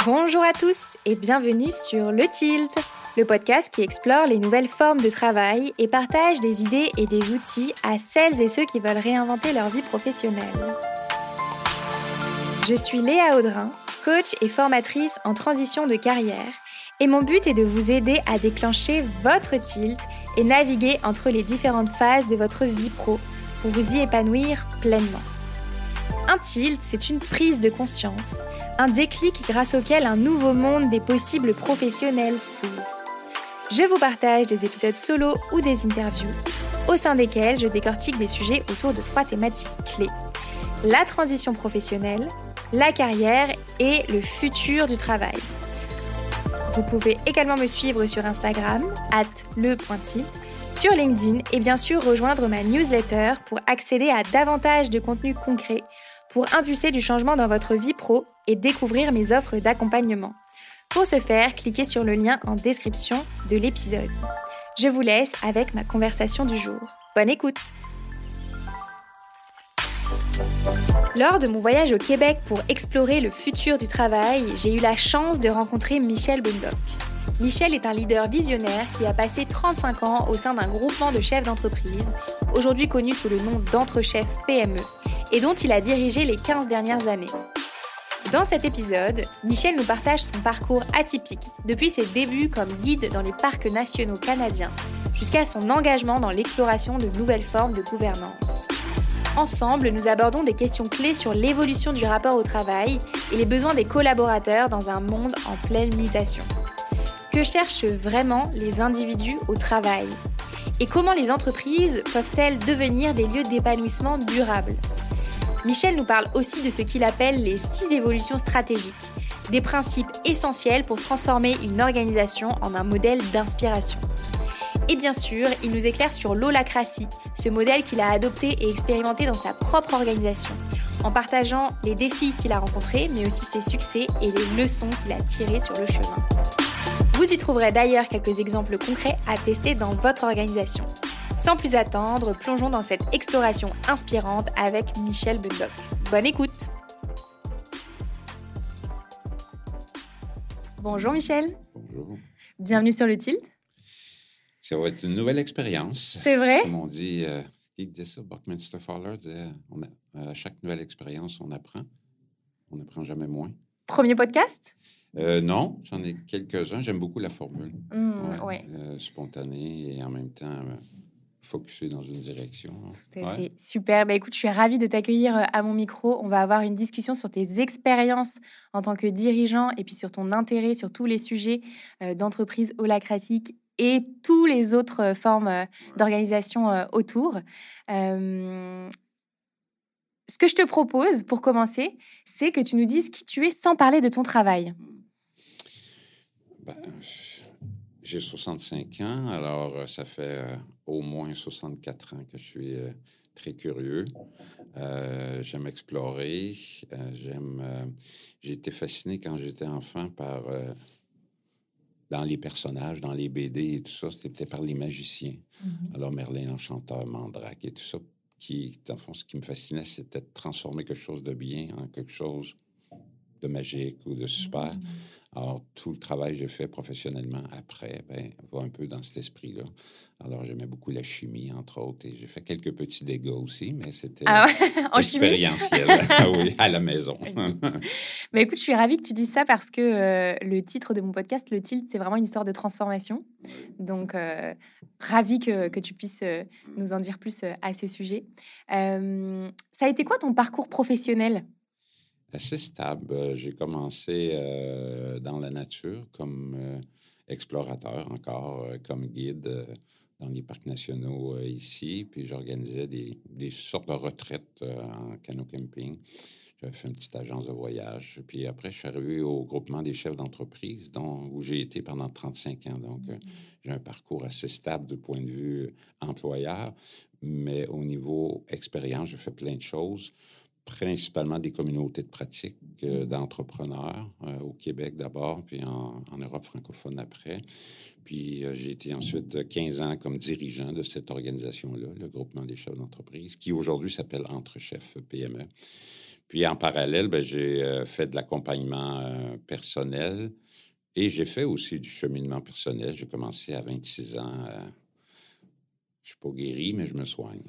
Bonjour à tous et bienvenue sur Le Tilt, le podcast qui explore les nouvelles formes de travail et partage des idées et des outils à celles et ceux qui veulent réinventer leur vie professionnelle. Je suis Léa Audrin, coach et formatrice en transition de carrière, et mon but est de vous aider à déclencher votre tilt et naviguer entre les différentes phases de votre vie pro pour vous y épanouir pleinement. Un tilt, c'est une prise de conscience, un déclic grâce auquel un nouveau monde des possibles professionnels s'ouvre. Je vous partage des épisodes solo ou des interviews, au sein desquels je décortique des sujets autour de 3 thématiques clés. La transition professionnelle, la carrière et le futur du travail. Vous pouvez également me suivre sur Instagram, @le.tilt, sur LinkedIn et bien sûr rejoindre ma newsletter pour accéder à davantage de contenu concret, pour impulser du changement dans votre vie pro et découvrir mes offres d'accompagnement. Pour ce faire, cliquez sur le lien en description de l'épisode. Je vous laisse avec ma conversation du jour. Bonne écoute! Lors de mon voyage au Québec pour explorer le futur du travail, j'ai eu la chance de rencontrer Michel Bundock. Michel est un leader visionnaire qui a passé 35 ans au sein d'un groupement de chefs d'entreprise, aujourd'hui connu sous le nom d'Entrechef PME, et dont il a dirigé les 15 dernières années. Dans cet épisode, Michel nous partage son parcours atypique, depuis ses débuts comme guide dans les parcs nationaux canadiens, jusqu'à son engagement dans l'exploration de nouvelles formes de gouvernance. Ensemble, nous abordons des questions clés sur l'évolution du rapport au travail et les besoins des collaborateurs dans un monde en pleine mutation. Que cherchent vraiment les individus au travail? Et comment les entreprises peuvent-elles devenir des lieux d'épanouissement durable? Michel nous parle aussi de ce qu'il appelle les 6 évolutions stratégiques, des principes essentiels pour transformer une organisation en un modèle d'inspiration. Et bien sûr, il nous éclaire sur l'holacratie, ce modèle qu'il a adopté et expérimenté dans sa propre organisation, en partageant les défis qu'il a rencontrés, mais aussi ses succès et les leçons qu'il a tirées sur le chemin. Vous y trouverez d'ailleurs quelques exemples concrets à tester dans votre organisation. Sans plus attendre, plongeons dans cette exploration inspirante avec Michel Bundock. Bonne écoute! Bonjour Michel. Bonjour. Bienvenue sur le Tilt. Ça va être une nouvelle expérience. C'est vrai? Comme on dit, qui disait ça? Buckminster Fuller disait, à chaque nouvelle expérience, on apprend. On n'apprend jamais moins. Premier podcast? Non, j'en ai quelques-uns. J'aime beaucoup la formule. Ouais. Spontanée et en même temps focusée dans une direction. Tout à fait. Super. Écoute, je suis ravie de t'accueillir à mon micro. On va avoir une discussion sur tes expériences en tant que dirigeant et puis sur ton intérêt sur tous les sujets d'entreprise holacratique et tous les autres formes d'organisation autour. Ce que je te propose pour commencer, c'est que tu nous dises qui tu es sans parler de ton travail. J'ai 65 ans, alors ça fait au moins 64 ans que je suis très curieux. J'aime explorer. J'ai été fasciné quand j'étais enfant par... dans les personnages, dans les BD et tout ça, c'était par les magiciens. Mm-hmm. Alors, Merlin l'Enchanteur, Mandrake et tout ça, dans le fond, ce qui me fascinait, c'était de transformer quelque chose de bien en quelque chose de magique ou de super. Mm-hmm. Alors, tout le travail que j'ai fait professionnellement après, va un peu dans cet esprit-là. Alors, j'aimais beaucoup la chimie, entre autres, et j'ai fait quelques petits dégâts aussi, mais c'était expérientiel. Oui, à la maison. Mais écoute, je suis ravie que tu dises ça parce que le titre de mon podcast, Le Tilt, c'est vraiment une histoire de transformation. Donc, ravie que tu puisses nous en dire plus à ce sujet. Ça a été quoi ton parcours professionnel? Assez stable. J'ai commencé dans la nature comme explorateur encore, comme guide dans les parcs nationaux ici. Puis j'organisais des sortes de retraites en canot-camping. J'avais fait une petite agence de voyage. Puis après, je suis arrivé au groupement des chefs d'entreprise où j'ai été pendant 35 ans. Donc, j'ai un parcours assez stable du point de vue employeur. Mais au niveau expérience, j'ai fait plein de choses. Principalement des communautés de pratique d'entrepreneurs au Québec d'abord, puis en Europe francophone après. Puis j'ai été ensuite 15 ans comme dirigeant de cette organisation-là, le groupement des chefs d'entreprise, qui aujourd'hui s'appelle Entrechef PME. Puis en parallèle, ben, j'ai fait de l'accompagnement personnel et j'ai fait aussi du cheminement personnel. J'ai commencé à 26 ans. Je suis pas guéri, mais je me soigne.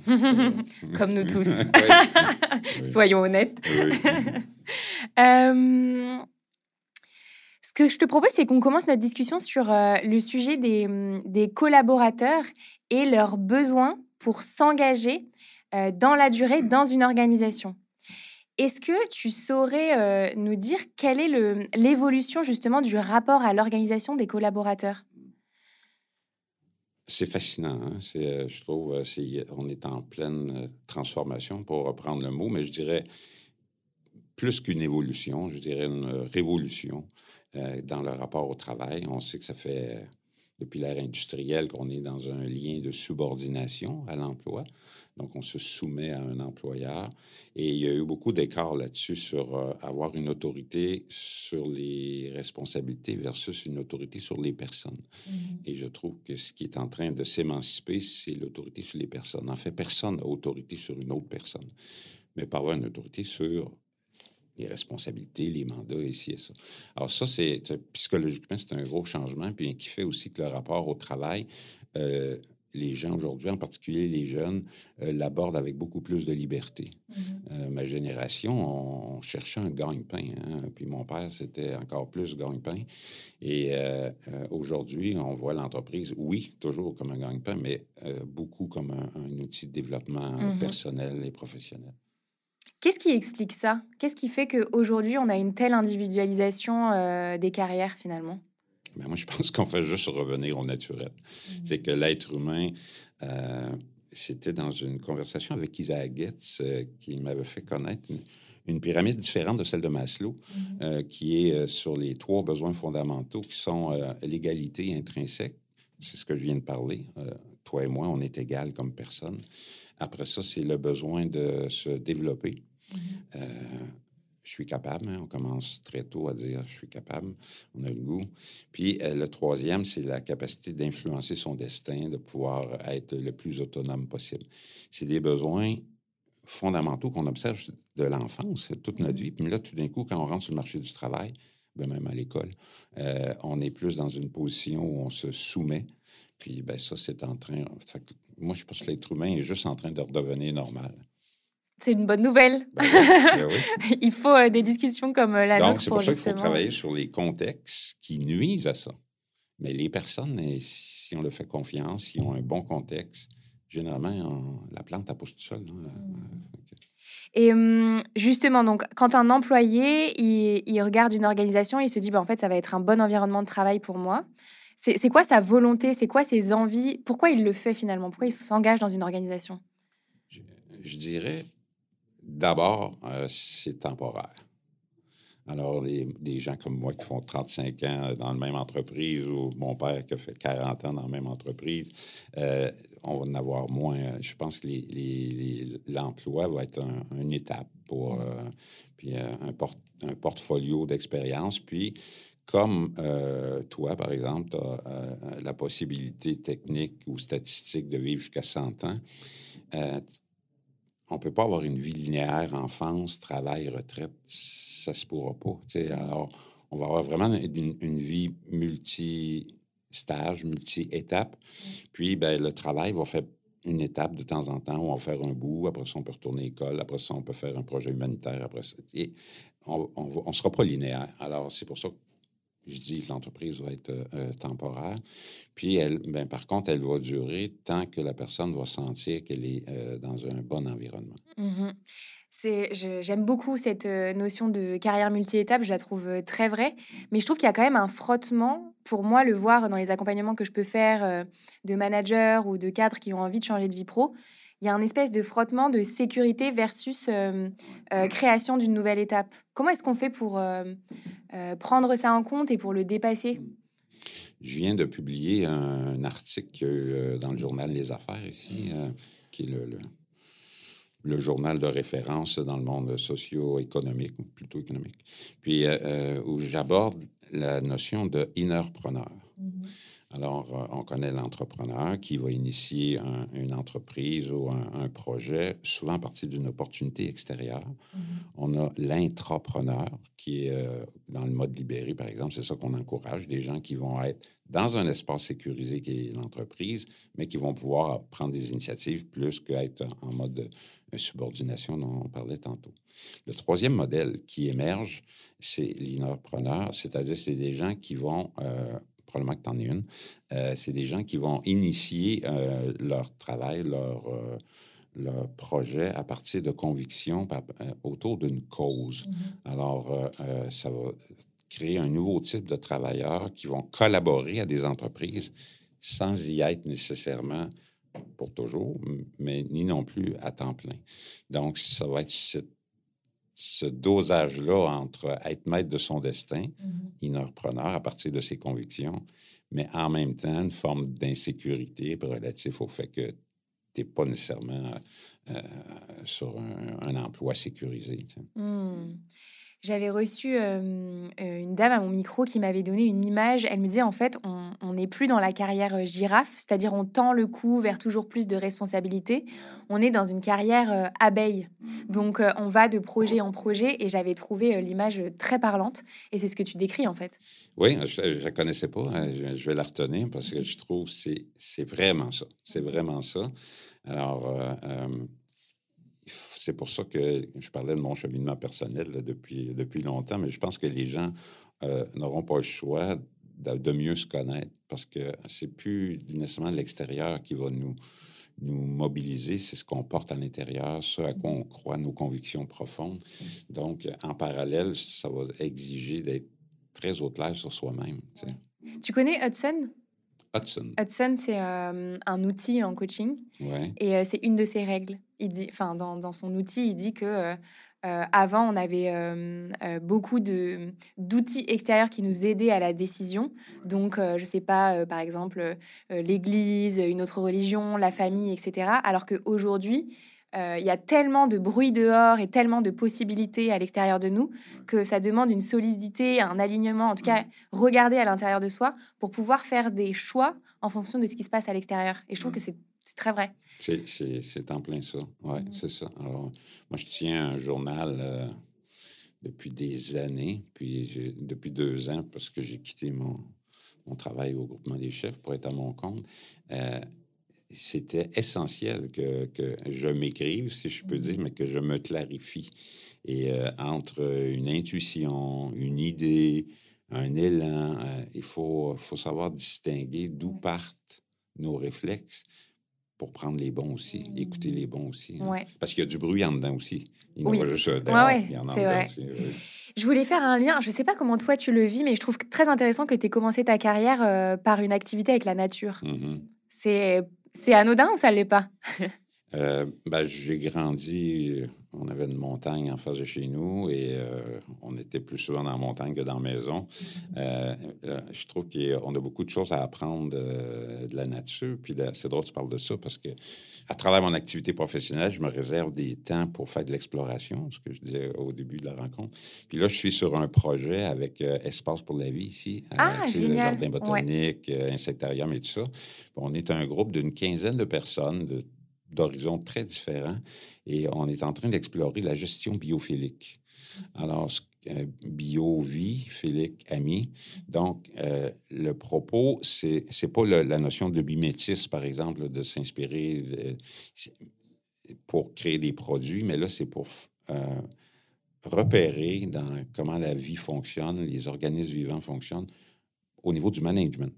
Comme nous tous. Oui, Soyons honnêtes. oui. Euh, Ce que je te propose, c'est qu'on commence notre discussion sur le sujet des collaborateurs et leurs besoins pour s'engager dans la durée dans une organisation. Est-ce que tu saurais nous dire quelle est l'évolution justement du rapport à l'organisation des collaborateurs? C'est fascinant, hein? Je trouve, on est en pleine transformation, pour reprendre le mot, mais je dirais plus qu'une évolution, je dirais une révolution dans le rapport au travail. On sait que ça fait, depuis l'ère industrielle, qu'on est dans un lien de subordination à l'emploi. Donc, on se soumet à un employeur. Et il y a eu beaucoup d'écarts là-dessus sur avoir une autorité sur les responsabilités versus une autorité sur les personnes. Et je trouve que ce qui est en train de s'émanciper, c'est l'autorité sur les personnes. En fait, personne n'a autorité sur une autre personne, mais pas avoir une autorité sur les responsabilités, les mandats, ici et ça. Alors ça, psychologiquement, c'est un gros changement, puis qui fait aussi que le rapport au travail, les gens aujourd'hui, en particulier les jeunes, l'abordent avec beaucoup plus de liberté. Ma génération, on cherchait un gagne-pain, hein, puis mon père, c'était encore plus gagne-pain. Et aujourd'hui, on voit l'entreprise, oui, toujours comme un gagne-pain, mais beaucoup comme un outil de développement personnel et professionnel. Qu'est-ce qui explique ça? Qu'est-ce qui fait qu'aujourd'hui, on a une telle individualisation des carrières finalement? Ben moi, je pense qu'on fait juste revenir au naturel. C'est que l'être humain, c'était dans une conversation avec Isaac Getz qui m'avait fait connaître une pyramide différente de celle de Maslow, qui est sur les 3 besoins fondamentaux qui sont l'égalité intrinsèque. C'est ce que je viens de parler. Toi et moi, on est égales comme personne. Après ça, c'est le besoin de se développer. Je suis capable, hein? On commence très tôt à dire je suis capable, on a le goût. Puis le troisième, c'est la capacité d'influencer son destin, de pouvoir être le plus autonome possible. C'est des besoins fondamentaux qu'on observe de l'enfance, toute notre vie. Puis là, tout d'un coup, quand on rentre sur le marché du travail, ben même à l'école, on est plus dans une position où on se soumet. Puis ben ça, c'est en train... Fait que moi, je pense que l'être humain est juste en train de redevenir normal. C'est une bonne nouvelle. Ben oui, ben oui. Il faut des discussions comme la Donc, nôtre c'est pour pour ça qu'il faut justement... travailler sur les contextes qui nuisent à ça. Mais les personnes, si on leur fait confiance, s'ils ont un bon contexte, généralement, la plante, elle pousse tout seul. Et justement, donc, quand un employé, il regarde une organisation, il se dit, bah, en fait, ça va être un bon environnement de travail pour moi. C'est quoi sa volonté? C'est quoi ses envies? Pourquoi il le fait finalement? Pourquoi il s'engage dans une organisation? Je dirais, d'abord, c'est temporaire. Alors, des gens comme moi qui font 35 ans dans la même entreprise ou mon père qui a fait 40 ans dans la même entreprise, on va en avoir moins. Je pense que l'emploi va être une étape pour puis un portfolio d'expérience. Puis, comme toi, par exemple, tu as la possibilité technique ou statistique de vivre jusqu'à 100 ans, on ne peut pas avoir une vie linéaire, enfance, travail, retraite. Ça se pourra pas. Alors, on va avoir vraiment une vie multi-stage, multi-étape. Puis, ben, le travail va faire une étape de temps en temps où on va faire un bout. Après ça, on peut retourner à l'école. Après ça, on peut faire un projet humanitaire. Après ça, et on ne sera pas linéaire. Alors, c'est pour ça que je dis que l'entreprise va être temporaire. Puis, ben, par contre, elle va durer tant que la personne va sentir qu'elle est dans un bon environnement. J'aime beaucoup cette notion de carrière multi-étape, je la trouve très vraie, mais je trouve qu'il y a quand même un frottement, pour moi, le voir dans les accompagnements que je peux faire de managers ou de cadres qui ont envie de changer de vie pro. Il y a un espèce de frottement de sécurité versus création d'une nouvelle étape. Comment est-ce qu'on fait pour prendre ça en compte et pour le dépasser? Je viens de publier un article dans le journal Les Affaires ici, qui est le journal de référence dans le monde socio-économique, ou plutôt économique, puis où j'aborde la notion de innerpreneur. Alors, on connaît l'entrepreneur qui va initier une entreprise ou un projet, souvent à partir d'une opportunité extérieure. Mhm. On a l'intrapreneur qui est dans le mode libéré, par exemple. C'est ça qu'on encourage, des gens qui vont être dans un espace sécurisé qui est l'entreprise, mais qui vont pouvoir prendre des initiatives plus qu'être en mode de subordination dont on parlait tantôt. Le troisième modèle qui émerge, c'est l'intrapreneur, c'est-à-dire c'est des gens qui vont, probablement que tu en es une, c'est des gens qui vont initier leur travail, leur projet à partir de convictions autour d'une cause. Mhm. Alors, ça va créer un nouveau type de travailleurs qui vont collaborer à des entreprises sans y être nécessairement pour toujours, mais ni non plus à temps plein. Donc, ça va être ce dosage-là entre être maître de son destin, entrepreneur à partir de ses convictions, mais en même temps, une forme d'insécurité relative au fait que tu n'es pas nécessairement sur un emploi sécurisé. Tu sais. Hmm. J'avais reçu une dame à mon micro qui m'avait donné une image. Elle me disait, en fait, on n'est plus dans la carrière girafe, c'est-à-dire on tend le cou vers toujours plus de responsabilités. On est dans une carrière abeille. Donc, on va de projet en projet et j'avais trouvé l'image très parlante. Et c'est ce que tu décris, en fait. Oui, je ne la connaissais pas. Hein, je vais la retenir parce que je trouve que c'est vraiment ça. C'est vraiment ça. Alors, c'est pour ça que je parlais de mon cheminement personnel là, depuis longtemps, mais je pense que les gens n'auront pas le choix de mieux se connaître parce que c'est plus nécessairement l'extérieur qui va nous mobiliser, c'est ce qu'on porte à l'intérieur, ce à quoi on croit, nos convictions profondes. Donc, en parallèle, ça va exiger d'être très au clair sur soi-même. Tu sais. Tu connais Hudson? Hudson, Hudson, c'est un outil en coaching ouais. et c'est une de ses règles. Il dit, enfin, dans son outil, il dit que avant, on avait beaucoup d'outils extérieurs qui nous aidaient à la décision. Donc, je sais pas, par exemple, l'Église, une autre religion, la famille, etc. Alors qu'aujourd'hui, il y a tellement de bruit dehors et tellement de possibilités à l'extérieur de nous que ça demande une solidité, un alignement, en tout cas, regarder à l'intérieur de soi pour pouvoir faire des choix en fonction de ce qui se passe à l'extérieur. Et je trouve que c'est très vrai. C'est en plein ça. Oui, c'est ça. Alors, moi, je tiens un journal depuis des années, puis depuis 2 ans, parce que j'ai quitté mon travail au groupement des chefs pour être à mon compte. Euh, C'était essentiel que je m'écrive, si je peux dire, mais que je me clarifie. Et entre une intuition, une idée, un élan, faut savoir distinguer d'où partent nos réflexes pour prendre les bons aussi, écouter les bons aussi. Hein. Ouais. Parce qu'il y a du bruit en dedans aussi. Il n'y en Oui. a pas juste Ouais, dehors, ouais, il y en a en c'est dedans vrai. aussi. Oui. Je voulais faire un lien. Je sais pas comment toi tu le vis, mais je trouve très intéressant que tu aies commencé ta carrière par une activité avec la nature. Mhm. C'est anodin ou ça l'est pas? Ben, j'ai grandi, on avait une montagne en face de chez nous et on était plus souvent dans la montagne que dans la maison. Je trouve qu'on a beaucoup de choses à apprendre de la nature. Puis c'est drôle que tu parles de ça parce que à travers mon activité professionnelle, je me réserve des temps pour faire de l'exploration, ce que je disais au début de la rencontre. Puis là, je suis sur un projet avec Espace pour la vie ici, Ah, tu sais, le génial. jardin Ouais. botanique, insectarium et tout ça. On est un groupe d'une quinzaine de personnes d'horizons très différents et on est en train d'explorer la gestion biophilique. Alors, bio-vie, philique, ami. Donc, le propos, c'est pas la notion de bimétisme, par exemple, de s'inspirer pour créer des produits, mais là, c'est pour repérer dans comment la vie fonctionne, les organismes vivants fonctionnent au niveau du management.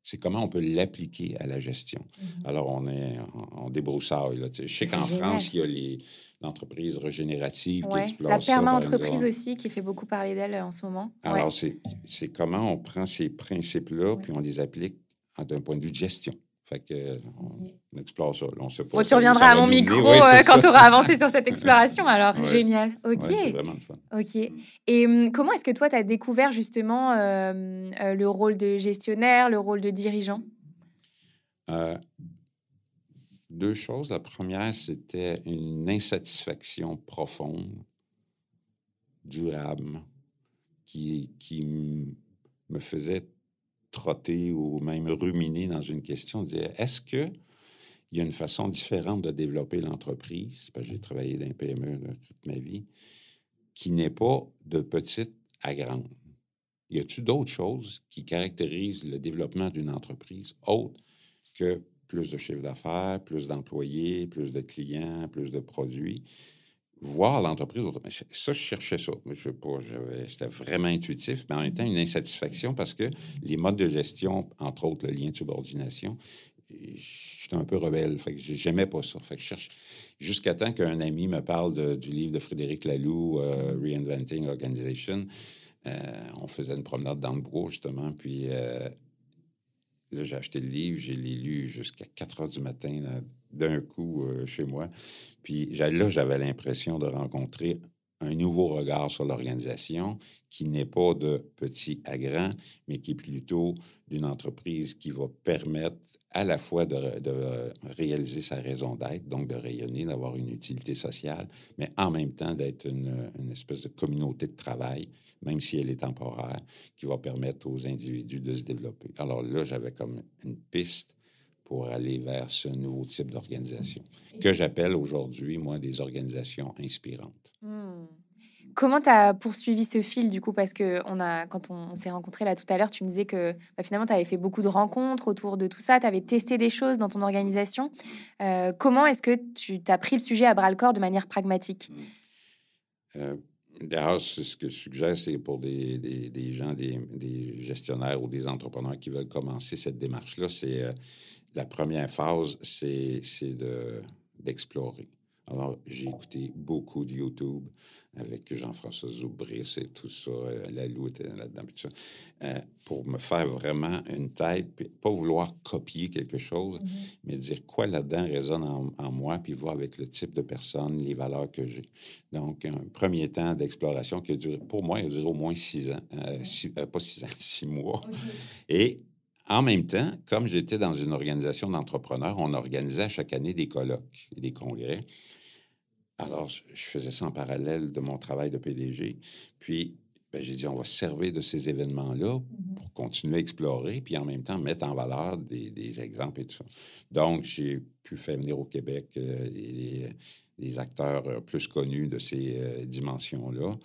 C'est comment on peut l'appliquer à la gestion. Alors, on débroussaille. Là, je sais C'est qu'en génial. France, il y a l'entreprise régénérative qui Ouais. explore La ça, par perma-entreprise exemple. aussi qui fait beaucoup parler d'elle en ce moment. Ouais. Alors, c'est comment on prend ces principes-là puis on les applique d'un point de vue de gestion. Fait que, on explore ça. Là, on sait pas Bon, tu ça reviendras à va mon nous mener. micro Oui, c'est quand ça. tu auras avancé sur cette exploration. Alors, Ouais. génial. Ok. Ouais, c'est vraiment le fun. Ok. Et comment est-ce que toi, tu as découvert justement le rôle de gestionnaire, le rôle de dirigeant? 2 choses. La première, c'était une insatisfaction profonde, durable, qui me faisait trotter ou même ruminer dans une question, dire, est-ce qu'il y a une façon différente de développer l'entreprise, parce que j'ai travaillé dans un PME là, toute ma vie, qui n'est pas de petite à grande? Y a-t-il d'autres choses qui caractérisent le développement d'une entreprise autre que plus de chiffre d'affaires, plus d'employés, plus de clients, plus de produits? Voir l'entreprise autrement. Ça, je cherchais ça. Je sais pas, c'était vraiment intuitif, mais en même temps, une insatisfaction parce que les modes de gestion, entre autres le lien de subordination, j'étais un peu rebelle. Fait que j'aimais pas ça. Fait que je cherche jusqu'à temps qu'un ami me parle du livre de Frédéric Laloux, Reinventing Organization. On faisait une promenade dans le bois, justement, puis là, j'ai acheté le livre, j'ai lu jusqu'à 4 heures du matin, d'un coup, chez moi. Puis là, j'avais l'impression de rencontrer un nouveau regard sur l'organisation qui n'est pas de petit à grand, mais qui est plutôt d'une entreprise qui va permettre à la fois de réaliser sa raison d'être, donc de rayonner, d'avoir une utilité sociale, mais en même temps d'être une espèce de communauté de travail, même si elle est temporaire, qui va permettre aux individus de se développer. Alors là, j'avais comme une piste pour aller vers ce nouveau type d'organisation, que j'appelle aujourd'hui, moi, des organisations inspirantes. Mmh. Comment tu as poursuivi ce fil, du coup? Parce que quand on s'est rencontrés là tout à l'heure, tu me disais que finalement, tu avais fait beaucoup de rencontres autour de tout ça, tu avais testé des choses dans ton organisation. Comment est-ce que tu as pris le sujet à bras-le-corps de manière pragmatique? D'ailleurs, c'est ce que je suggère, c'est pour des gens, des gestionnaires ou des entrepreneurs qui veulent commencer cette démarche-là, c'est la première phase, c'est d'explorer. Alors, j'ai écouté beaucoup de YouTube avec Jean-François Zoubris et tout ça. Lalou était là-dedans, tout ça, pour me faire vraiment une tête, puis pas vouloir copier quelque chose, mais dire quoi là-dedans résonne en moi, puis voir avec le type de personne, les valeurs que j'ai. Donc, un premier temps d'exploration qui a duré, pour moi, il a duré au moins 6 ans. Pas 6 ans, 6 mois. Et en même temps, comme j'étais dans une organisation d'entrepreneurs, on organisait à chaque année des colloques et des congrès. Alors, je faisais ça en parallèle de mon travail de PDG. Puis, j'ai dit, on va se servir de ces événements-là pour continuer à explorer, puis en même temps mettre en valeur des exemples et tout ça. Donc, j'ai pu faire venir au Québec des acteurs plus connus de ces dimensions-là,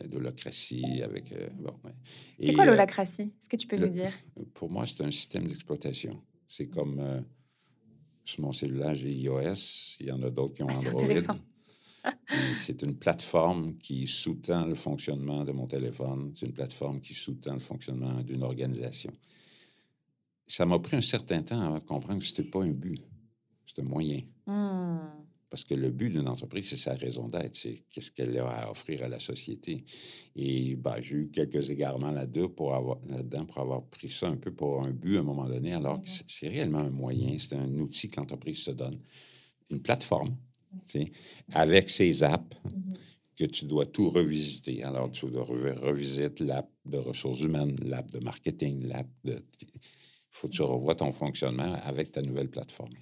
d'holacratie avec... C'est quoi l'holacratie? Est-ce que tu peux nous dire? Pour moi, c'est un système d'exploitation. C'est comme... sur mon cellulaire, j'ai iOS. Il y en a d'autres qui ont Android. C'est une plateforme qui sous-tend le fonctionnement de mon téléphone. C'est une plateforme qui sous-tend le fonctionnement d'une organisation. Ça m'a pris un certain temps avant de comprendre que ce n'était pas un but. C'est un moyen. Parce que le but d'une entreprise, c'est sa raison d'être. C'est qu'est-ce qu'elle a à offrir à la société. Et j'ai eu quelques égarements là-dedans pour avoir pris ça un peu pour un but à un moment donné, alors que c'est réellement un moyen. C'est un outil que l'entreprise se donne. Une plateforme, avec ses apps que tu dois tout revisiter. Alors, tu dois revisiter l'app de ressources humaines, l'app de marketing, l'app de... Il faut que tu revoies ton fonctionnement avec ta nouvelle plateforme.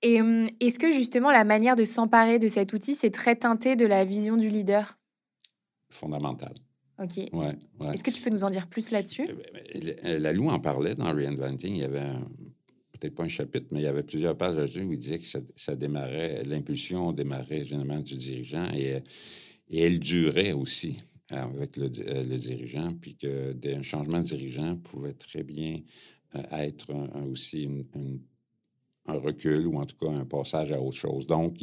Et est-ce que, justement, la manière de s'emparer de cet outil, c'est très teinté de la vision du leader? Fondamental. OK. Ouais. Est-ce que tu peux nous en dire plus là-dessus? Lalou en parlait dans Reinventing. Il y avait peut-être pas un chapitre, mais il y avait plusieurs pages là-dessus où il disait que ça démarrait, l'impulsion démarrait généralement du dirigeant et elle durait aussi avec le dirigeant, puis qu'un changement de dirigeant pouvait très bien être aussi un recul ou en tout cas un passage à autre chose. Donc,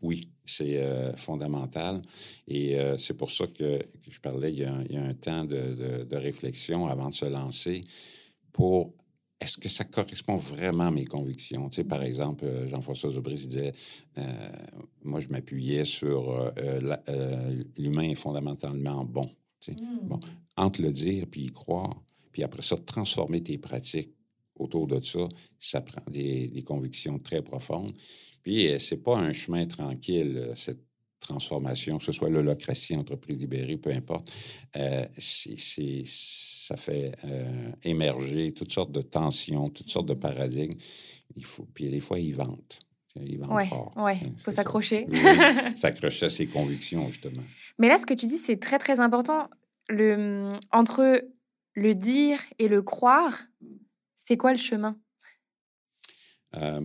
oui, c'est fondamental. Et c'est pour ça que je parlais, il y a un temps de réflexion avant de se lancer pour est-ce que ça correspond vraiment à mes convictions? Tu sais, par exemple, Jean-François Zoubris disait, moi, je m'appuyais sur l'humain est fondamentalement bon. Tu sais. Bon, entre le dire puis y croire, puis après ça, transformer tes pratiques autour de ça, ça prend des convictions très profondes. Puis, c'est pas un chemin tranquille, cette transformation, que ce soit l'holacratie, entreprise libérée, peu importe. Ça fait émerger toutes sortes de tensions, toutes sortes de paradigmes. Puis, des fois, ils vantent. Ils vantent fort. Oui, il faut s'accrocher. Oui, s'accrocher à ses convictions, justement. Mais là, ce que tu dis, c'est très, très important. Entre le dire et le croire, c'est quoi le chemin? Euh,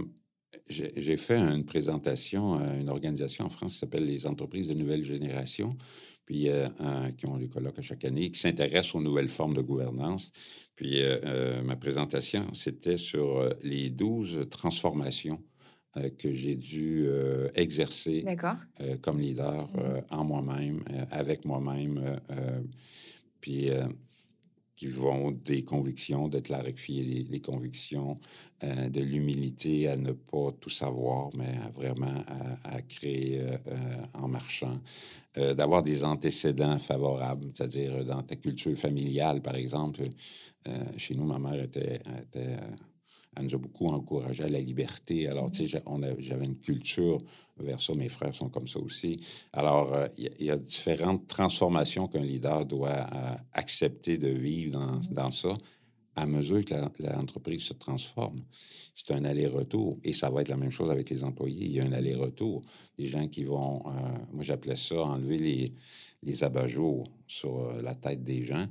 j'ai fait une présentation à une organisation en France qui s'appelle les entreprises de nouvelle génération, puis qui ont des colloques à chaque année, qui s'intéressent aux nouvelles formes de gouvernance. Puis ma présentation, c'était sur les 12 transformations que j'ai dû exercer D'accord. comme leader en moi-même, avec moi-même, puis qui vont des convictions, de clarifier les convictions, de l'humilité à ne pas tout savoir, mais vraiment à créer en marchant, d'avoir des antécédents favorables, c'est-à-dire dans ta culture familiale, par exemple. Chez nous, ma mère elle nous a beaucoup encouragé à la liberté. Alors, tu sais, j'avais une culture vers ça. Mes frères sont comme ça aussi. Alors, il y a différentes transformations qu'un leader doit accepter de vivre dans ça à mesure que l'entreprise se transforme. C'est un aller-retour. Et ça va être la même chose avec les employés. Il y a un aller-retour. Les gens qui vont, moi j'appelais ça enlever les abat-jours sur la tête des gens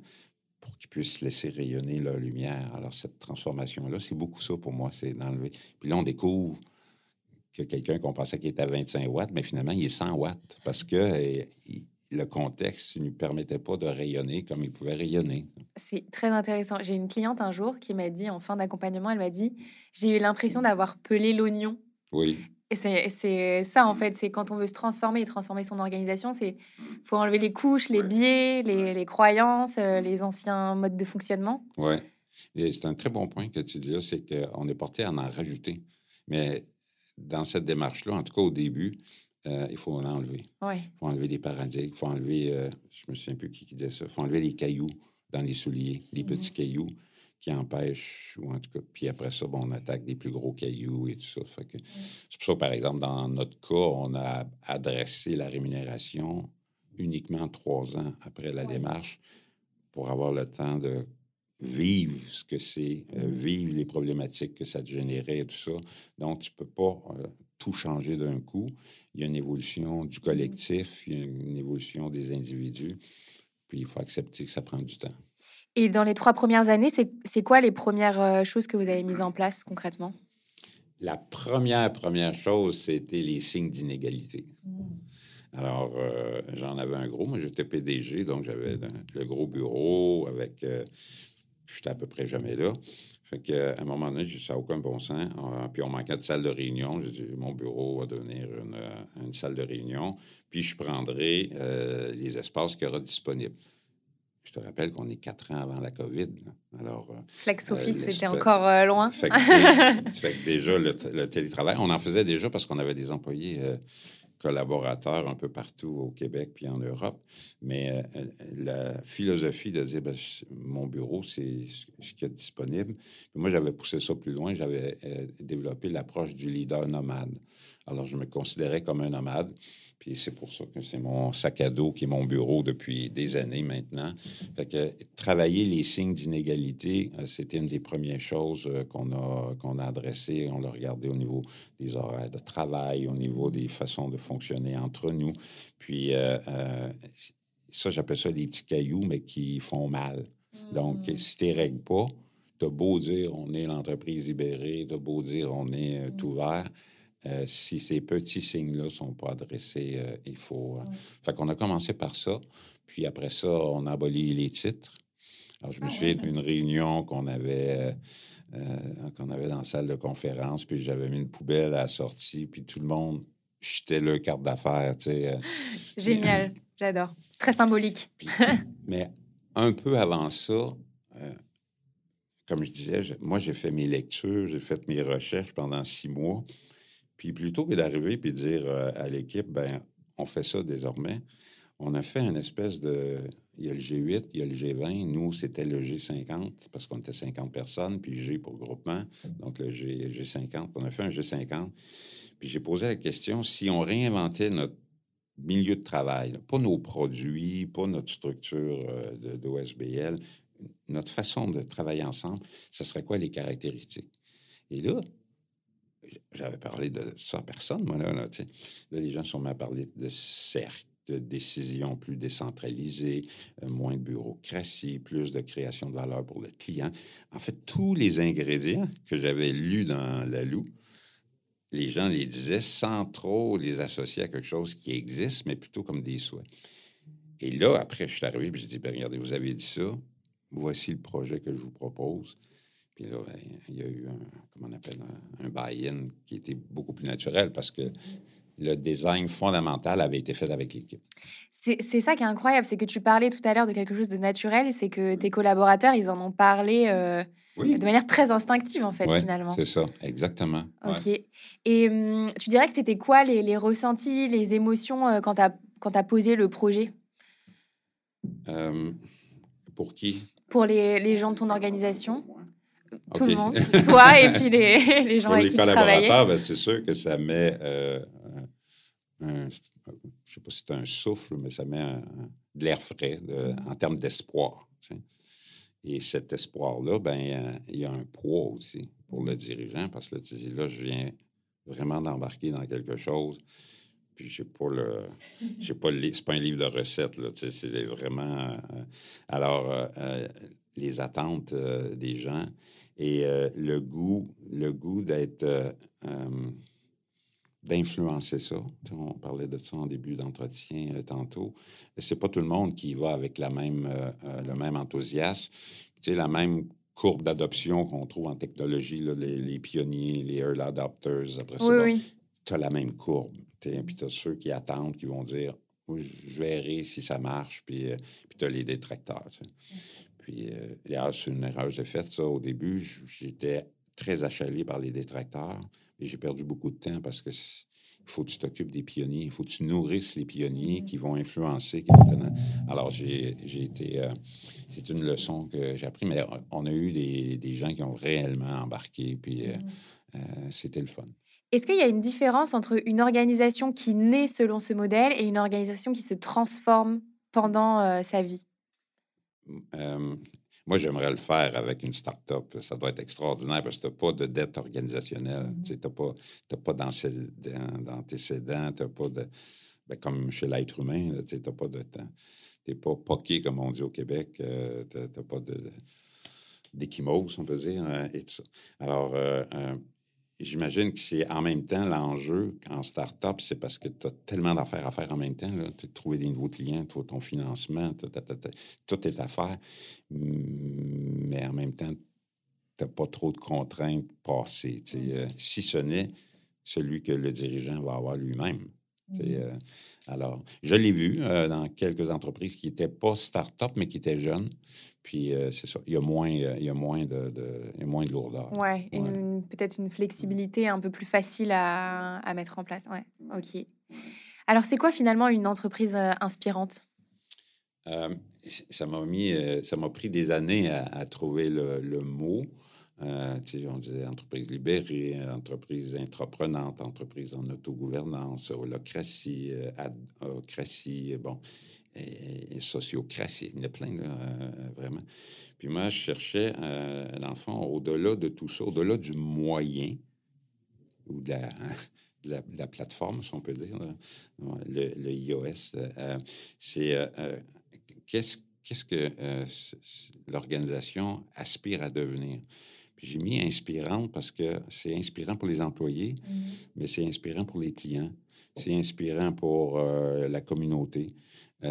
pour qu'ils puissent laisser rayonner leur lumière. Alors, cette transformation-là, c'est beaucoup ça pour moi, c'est d'enlever. Puis là, on découvre que quelqu'un qu'on pensait qu'il était à 25 watts, mais finalement, il est 100 watts parce que le contexte ne lui permettait pas de rayonner comme il pouvait rayonner. C'est très intéressant. J'ai une cliente un jour qui m'a dit, en fin d'accompagnement, elle m'a dit: «J'ai eu l'impression d'avoir pelé l'oignon». Oui, Et c'est ça, en fait, c'est quand on veut se transformer et transformer son organisation, c'est faut enlever les couches, les biais, les croyances, les anciens modes de fonctionnement. oui. Et c'est un très bon point que tu dis là, c'est qu'on est porté à en rajouter. Mais dans cette démarche-là, en tout cas au début, il faut en enlever. Ouais. Il faut enlever des paradigmes, il faut enlever, je me souviens plus qui disait ça, il faut enlever les cailloux dans les souliers, les petits cailloux qui empêchent, ou en tout cas, puis après ça, bon, on attaque des plus gros cailloux et tout ça. Fait que, c'est pour ça, par exemple, dans notre cas, on a adressé la rémunération uniquement 3 ans après la démarche pour avoir le temps de vivre ce que c'est, vivre les problématiques que ça te générait et tout ça. Donc, tu peux pas tout changer d'un coup. Il y a une évolution du collectif, il y a une évolution des individus, puis il faut accepter que ça prend du temps. Et dans les 3 premières années, c'est quoi les premières choses que vous avez mises en place concrètement? La première chose, c'était les signes d'inégalité. Alors, j'en avais un gros. Moi, j'étais PDG, donc j'avais le gros bureau avec... j'étais à peu près jamais là. Fait qu'à un moment donné, j'ai dit, ça n'a aucun bon sens. Puis on manquait de salle de réunion. J'ai dit, mon bureau va devenir une salle de réunion. Puis je prendrai les espaces qu'il y aura disponibles. Je te rappelle qu'on est 4 ans avant la COVID. Là. Alors, Flex office, c'était encore loin. Fait que déjà, le télétravail, on en faisait déjà parce qu'on avait des employés collaborateurs un peu partout au Québec puis en Europe. Mais la philosophie de dire, ben, mon bureau, c'est ce qu'il y a disponible. Puis moi, j'avais poussé ça plus loin. J'avais développé l'approche du leader nomade. Alors, je me considérais comme un nomade. Puis c'est pour ça que c'est mon sac à dos qui est mon bureau depuis des années maintenant. Fait que travailler les signes d'inégalité, c'était une des premières choses qu'on a adressées. On l'a regardé au niveau des horaires de travail, au niveau des façons de fonctionner entre nous. Puis ça, j'appelle ça les petits cailloux, mais qui font mal. Donc, si tu ne règles pas, tu as beau dire on est l'entreprise libérée, tu as beau dire on est ouvert. Si ces petits signes-là ne sont pas adressés, il faut... Fait qu'on a commencé par ça. Puis après ça, on a aboli les titres. Alors, je me souviens d'une réunion qu'on avait dans la salle de conférence, puis j'avais mis une poubelle à la sortie, puis tout le monde jetait leur carte d'affaires, tu sais. Génial, j'adore. C'est très symbolique. Mais un peu avant ça, comme je disais, moi, j'ai fait mes lectures, j'ai fait mes recherches pendant 6 mois. Puis plutôt que d'arriver et de dire à l'équipe, ben on fait ça désormais, on a fait une espèce de... Il y a le G8, il y a le G20. Nous, c'était le G50 parce qu'on était 50 personnes, puis G pour groupement, donc le G50. On a fait un G50. Puis j'ai posé la question, si on réinventait notre milieu de travail, là, pas nos produits, pas notre structure d'OSBL, notre façon de travailler ensemble, ce serait quoi les caractéristiques? Et là, j'avais parlé de ça à personne, moi, là, tu sais. Là, les gens sont mis à parler de cercle, de décisions plus décentralisées, moins de bureaucratie, plus de création de valeur pour le client. En fait, tous les ingrédients que j'avais lus dans La Loue, les gens les disaient sans trop les associer à quelque chose qui existe, mais plutôt comme des souhaits. Et là, après, je suis arrivé et j'ai dit, ben, regardez, vous avez dit ça, voici le projet que je vous propose. Puis là, ben, il y a eu comment on appelle, un buy-in qui était beaucoup plus naturel parce que le design fondamental avait été fait avec l'équipe. C'est ça qui est incroyable, c'est que tu parlais tout à l'heure de quelque chose de naturel, c'est que tes collaborateurs, ils en ont parlé Oui, de manière très instinctive, en fait, oui, finalement. c'est ça, exactement. Ouais. Ok. Et tu dirais que c'était quoi les ressentis, les émotions quand tu as posé le projet Euh, pour qui? pour les gens de ton organisation? Tout OK. le monde. Toi et puis les gens Pour avec les qui tu travaillais. collaborateurs, ben, c'est sûr que ça met je sais pas si c'est un souffle, mais ça met de l'air frais en termes d'espoir. Tu sais. Et cet espoir-là, ben, il y a un poids aussi pour le dirigeant parce que là, tu dis, là, je viens vraiment d'embarquer dans quelque chose. Puis, j'ai pas c'est pas un livre de recettes, là, tu sais, c'est vraiment. Alors, les attentes des gens et le goût d'être. D'influencer ça. Tu sais, on parlait de ça en début d'entretien tantôt. C'est pas tout le monde qui va avec le même enthousiasme. Tu sais, la même courbe d'adoption qu'on trouve en technologie, là, les pionniers, les early adopters, après ça, Oui, bon, oui. tu as la même courbe. Puis tu as ceux qui attendent, qui vont dire oui, je verrai si ça marche, puis tu as les détracteurs. Tu sais. Puis, c'est une erreur que j'ai faite, ça, au début. J'étais très achalé par les détracteurs et j'ai perdu beaucoup de temps parce que il faut que tu t'occupes des pionniers, il faut que tu nourrisses les pionniers qui vont influencer. Alors, j'ai été... c'est une leçon que j'ai appris, mais on a eu des gens qui ont réellement embarqué, puis c'était le fun. Est-ce qu'il y a une différence entre une organisation qui naît selon ce modèle et une organisation qui se transforme pendant sa vie? Euh, Moi, j'aimerais le faire avec une start-up. Ça doit être extraordinaire parce que tu n'as pas de dette organisationnelle. Tu n'as pas d'antécédents, tu n'as pas de... Ben, comme chez l'être humain, tu n'as pas de temps. Tu n'es pas poqué, comme on dit au Québec. Tu n'as pas d'échymose, on peut dire, et tout ça. Alors, j'imagine que c'est en même temps l'enjeu en start-up, c'est parce que tu as tellement d'affaires à faire en même temps. Tu as trouvé des nouveaux clients, ton financement, tout est à faire. Mais en même temps, tu n'as pas trop de contraintes passées. Si ce n'est celui que le dirigeant va avoir lui-même. Alors, je l'ai vu dans quelques entreprises qui n'étaient pas start-up, mais qui étaient jeunes. Puis, c'est ça. Il y a moins de lourdeur. Ouais, Ouais. peut-être une flexibilité un peu plus facile à mettre en place. Ouais, ok. Alors, c'est quoi finalement une entreprise inspirante? Euh, ça m'a pris des années à trouver le mot. Tu sais, on disait entreprise libérée, entreprise intraprenante, entreprise en autogouvernance, holacratie, adhocratie, bon, et sociocratie. Il y en a plein, là, vraiment. Puis moi, je cherchais, dans le fond, au-delà de tout ça, au-delà du moyen ou de la plateforme, si on peut dire, là, le iOS, c'est qu'est-ce que l'organisation aspire à devenir. Puis j'ai mis inspirante parce que c'est inspirant pour les employés, mais c'est inspirant pour les clients, c'est inspirant pour la communauté,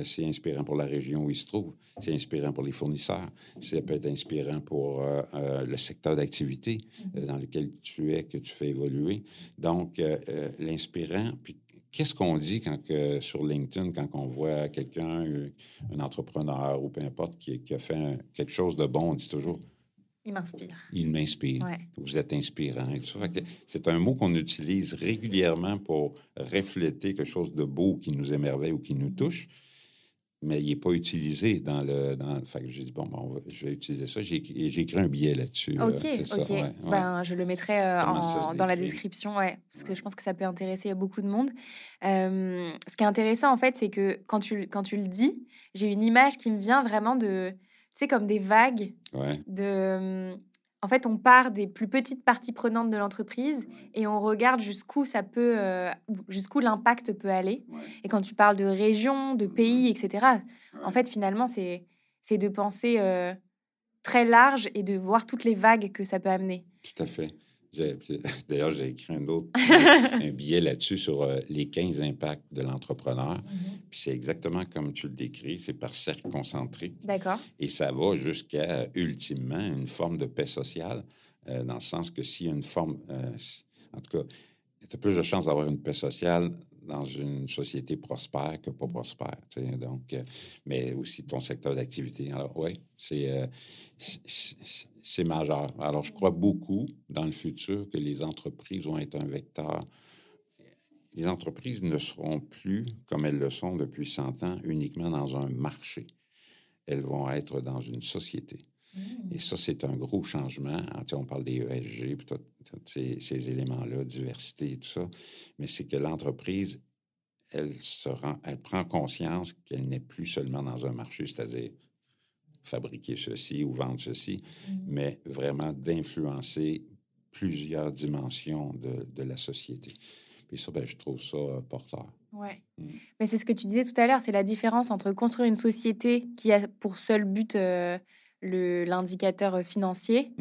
c'est inspirant pour la région où ils se trouvent, c'est inspirant pour les fournisseurs, ça peut être inspirant pour le secteur d'activité dans lequel tu es, que tu fais évoluer. Donc, l'inspirant, puis qu'est-ce qu'on dit sur LinkedIn quand on voit quelqu'un, un entrepreneur ou peu importe, qui a fait quelque chose de bon, on dit toujours Il m'inspire. il m'inspire. Ouais. Vous êtes inspirant. Et tout ça. Fait que c'est un mot qu'on utilise régulièrement pour refléter quelque chose de beau qui nous émerveille ou qui nous touche, mais il n'est pas utilisé Fait que j'ai dit, je vais utiliser ça. J'ai écrit un billet là-dessus. Ok, C'est ok. ça, ouais. Ben, je le mettrai Comment ça se dans la décrit? description, ouais, parce que je pense que ça peut intéresser beaucoup de monde. Ce qui est intéressant, en fait, c'est que quand tu le dis, j'ai une image qui me vient vraiment de, tu sais, comme des vagues Ouais. de, En fait, on part des plus petites parties prenantes de l'entreprise et on regarde jusqu'où ça peut, jusqu'où l'impact peut aller. Ouais. Et quand tu parles de région, de pays, etc., en Ouais. fait, finalement, c'est de penser très large et de voir toutes les vagues que ça peut amener. Tout à fait. D'ailleurs, j'ai écrit un billet là-dessus sur les 15 impacts de l'entrepreneur. Puis c'est exactement comme tu le décris, c'est par cercle concentrique. D'accord. Et ça va jusqu'à, ultimement, une forme de paix sociale, dans le sens que s'il y a une forme... en tout cas, tu as plus de chances d'avoir une paix sociale dans une société prospère que pas prospère. Tu sais, donc, mais aussi ton secteur d'activité. Alors, oui, c'est majeur. Alors, je crois beaucoup dans le futur que les entreprises vont être un vecteur. Les entreprises ne seront plus, comme elles le sont depuis 100 ans, uniquement dans un marché. Elles vont être dans une société. Et ça, c'est un gros changement. Tu sais, on parle des ESG, puis tous ces éléments-là, diversité et tout ça. Mais c'est que l'entreprise, elle prend conscience qu'elle n'est plus seulement dans un marché, c'est-à-dire fabriquer ceci ou vendre ceci, mais vraiment d'influencer plusieurs dimensions de la société. Puis ça, je trouve ça porteur. Ouais. Mais c'est ce que tu disais tout à l'heure, c'est la différence entre construire une société qui a pour seul but l'indicateur financier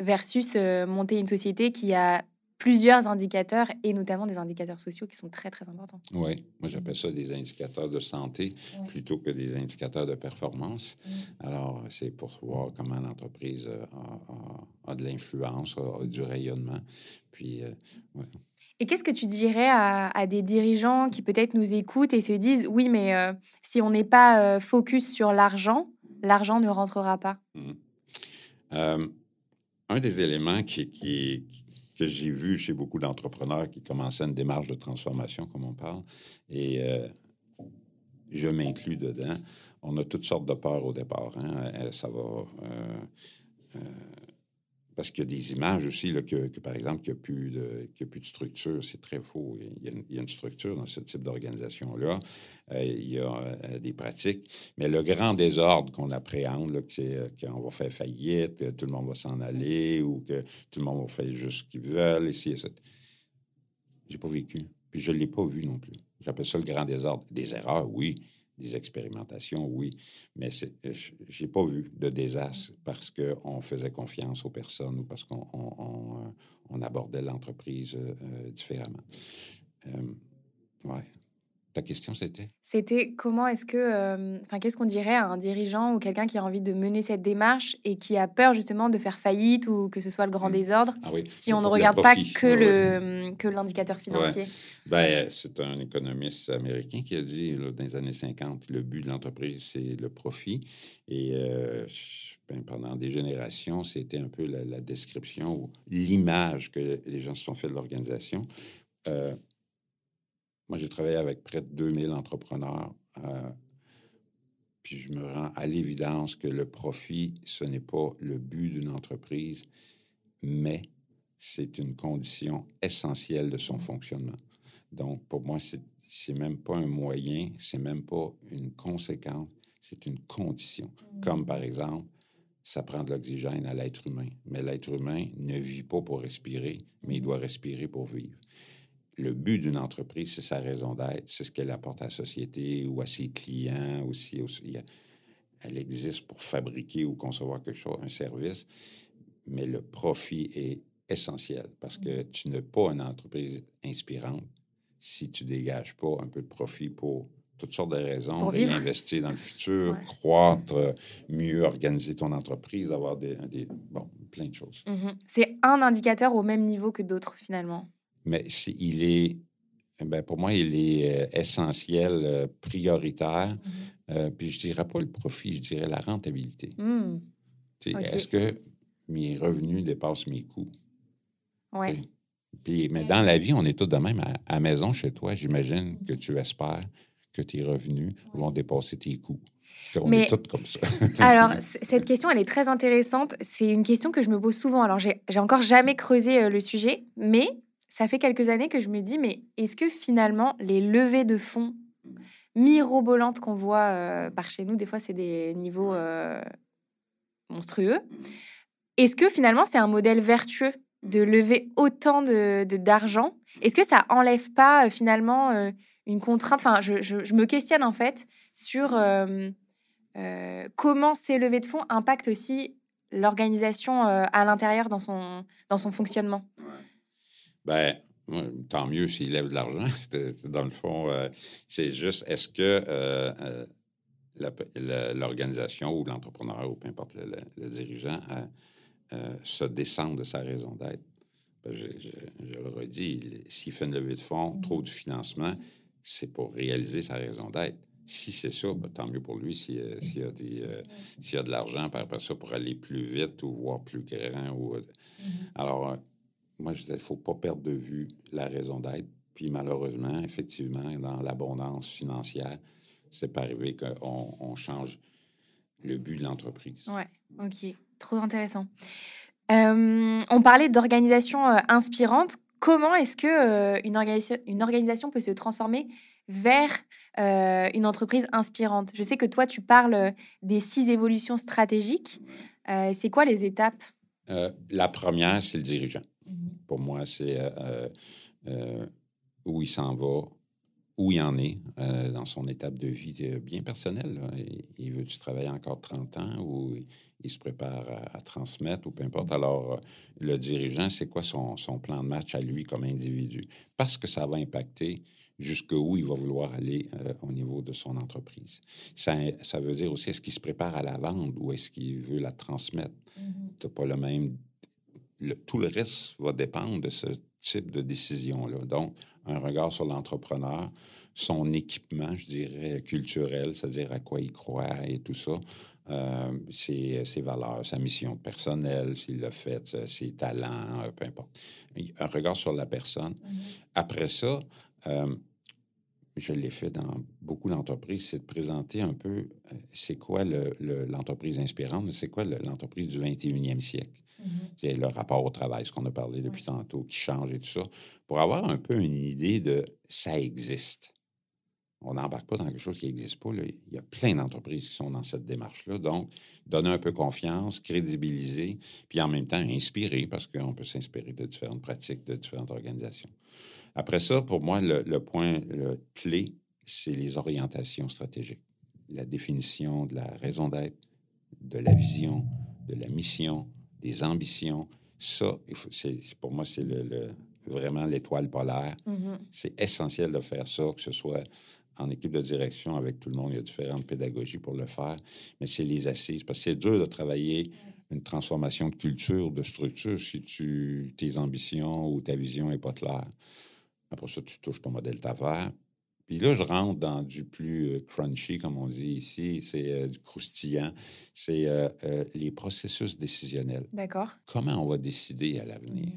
versus monter une société qui a plusieurs indicateurs et notamment des indicateurs sociaux qui sont très, très importants. Oui, moi j'appelle ça des indicateurs de santé plutôt que des indicateurs de performance. Alors, c'est pour voir comment l'entreprise a de l'influence, a du rayonnement. Puis, ouais. Et qu'est-ce que tu dirais à des dirigeants qui peut-être nous écoutent et se disent « Oui, mais si on n'est pas focus sur l'argent, l'argent ne rentrera pas. » Un des éléments que j'ai vu chez beaucoup d'entrepreneurs qui commençaient une démarche de transformation, comme on parle, et je m'inclus dedans, on a toutes sortes de peurs au départ. Hein? Ça va... parce qu'il y a des images aussi, là, que par exemple, qu'il n'y a plus de structure. C'est très faux. Il y a une structure dans ce type d'organisation-là. Il y a des pratiques. Mais le grand désordre qu'on appréhende, là, qu'on va faire faillite, que tout le monde va s'en aller ou que tout le monde va faire juste ce qu'ils veulent, ici et ça. J'ai pas vécu. Puis je ne l'ai pas vu non plus. J'appelle ça le grand désordre. Des erreurs, oui. Des expérimentations, oui, mais je n'ai pas vu de désastre parce qu'on faisait confiance aux personnes ou parce qu'on abordait l'entreprise différemment. Ouais. Ta question, c'était? C'était comment est-ce que... qu'est-ce qu'on dirait à un dirigeant ou quelqu'un qui a envie de mener cette démarche et qui a peur justement de faire faillite ou que ce soit le grand désordre si on ne regarde pas que l'indicateur financier? C'est un économiste américain qui a dit là, dans les années 50, le but de l'entreprise, c'est le profit. Et pendant des générations, c'était un peu la description ou l'image que les gens se sont fait de l'organisation. Moi, j'ai travaillé avec près de 2000 entrepreneurs, puis je me rends à l'évidence que le profit, ce n'est pas le but d'une entreprise, mais c'est une condition essentielle de son fonctionnement. Donc, pour moi, c'est même pas un moyen, c'est même pas une conséquence, c'est une condition. Comme, par exemple, ça prend de l'oxygène à l'être humain, mais l'être humain ne vit pas pour respirer, mais il doit respirer pour vivre. Le but d'une entreprise, c'est sa raison d'être, c'est ce qu'elle apporte à la société ou à ses clients aussi. Elle existe pour fabriquer ou concevoir quelque chose, un service, mais le profit est essentiel parce que tu n'es pas une entreprise inspirante si tu ne dégages pas un peu de profit pour toutes sortes de raisons, réinvestir dans le futur, croître, mieux organiser ton entreprise, avoir plein de choses. C'est un indicateur au même niveau que d'autres, finalement. Mais pour moi, il est essentiel, prioritaire. Puis je dirais pas le profit, je dirais la rentabilité. Est-ce que mes revenus dépassent mes coûts? Oui. Mais dans la vie, on est tous de même. À la maison, chez toi, j'imagine que tu espères que tes revenus vont dépasser tes coûts. On est tous comme ça. Alors, cette question, elle est très intéressante. C'est une question que je me pose souvent. Alors, j'ai encore jamais creusé le sujet, mais ça fait quelques années que je me dis, mais est-ce que finalement, les levées de fonds mirobolantes qu'on voit par chez nous, des fois, c'est des niveaux monstrueux. Est-ce que finalement, c'est un modèle vertueux de lever autant d'argent? Est-ce que ça enlève pas finalement une contrainte? Enfin, je me questionne en fait sur comment ces levées de fonds impactent aussi l'organisation à l'intérieur dans son fonctionnement. Ben, tant mieux s'il lève de l'argent. Dans le fond, c'est juste, est-ce que l'organisation ou l'entrepreneur ou peu importe le dirigeant se descend de sa raison d'être? Ben, je le redis, s'il fait une levée de fonds, trouve du financement, c'est pour réaliser sa raison d'être. Si c'est ça, ben, tant mieux pour lui s'il y a s'il y a de l'argent, puis après ça, pour aller plus vite ou voir plus grand. Alors, moi, je disais, il ne faut pas perdre de vue la raison d'être. Puis malheureusement, effectivement, dans l'abondance financière, c'est pas arrivé qu'on change le but de l'entreprise. Ouais, ok, trop intéressant. On parlait d'organisation inspirante. Comment est-ce que une organisation peut se transformer vers une entreprise inspirante? Je sais que toi, tu parles des 6 évolutions stratégiques. C'est quoi les étapes? La première, c'est le dirigeant. Mhm. Pour moi, c'est euh, où il s'en va, où il en est dans son étape de vie bien personnelle. Là. Il veut-tu travailler encore 30 ans ou il se prépare à transmettre ou peu importe. Alors, le dirigeant, c'est quoi son plan de match à lui comme individu? Parce que ça va impacter jusqu'où il va vouloir aller au niveau de son entreprise. Ça veut dire aussi, est-ce qu'il se prépare à la vente ou est-ce qu'il veut la transmettre? Tu n'as pas le même... tout le reste va dépendre de ce type de décision-là. Donc, un regard sur l'entrepreneur, son équipement, je dirais, culturel, c'est-à-dire à quoi il croit et tout ça, ses valeurs, sa mission personnelle, s'il l'a fait, ses talents, peu importe. Un regard sur la personne. Après ça, je l'ai fait dans beaucoup d'entreprises, c'est de présenter un peu c'est quoi l'entreprise inspirante, mais c'est quoi l'entreprise du 21e siècle. C'est le rapport au travail, ce qu'on a parlé depuis tantôt, qui change et tout ça, pour avoir un peu une idée de ça existe. On n'embarque pas dans quelque chose qui n'existe pas. Là. Il y a plein d'entreprises qui sont dans cette démarche-là. Donc, donner un peu confiance, crédibiliser, puis en même temps inspirer, parce qu'on peut s'inspirer de différentes pratiques, de différentes organisations. Après ça, pour moi, le point clé, c'est les orientations stratégiques. La définition de la raison d'être, de la vision, de la mission, des ambitions. Ça, pour moi, c'est vraiment l'étoile polaire. C'est essentiel de faire ça, que ce soit en équipe de direction avec tout le monde. Il y a différentes pédagogies pour le faire, mais c'est les assises. Parce que c'est dur de travailler une transformation de culture, de structure, si tes ambitions ou ta vision n'est pas claire. Après ça, tu touches ton modèle d'affaires. Puis là, je rentre dans du plus crunchy, comme on dit ici, c'est du croustillant. C'est les processus décisionnels. D'accord. Comment on va décider à l'avenir?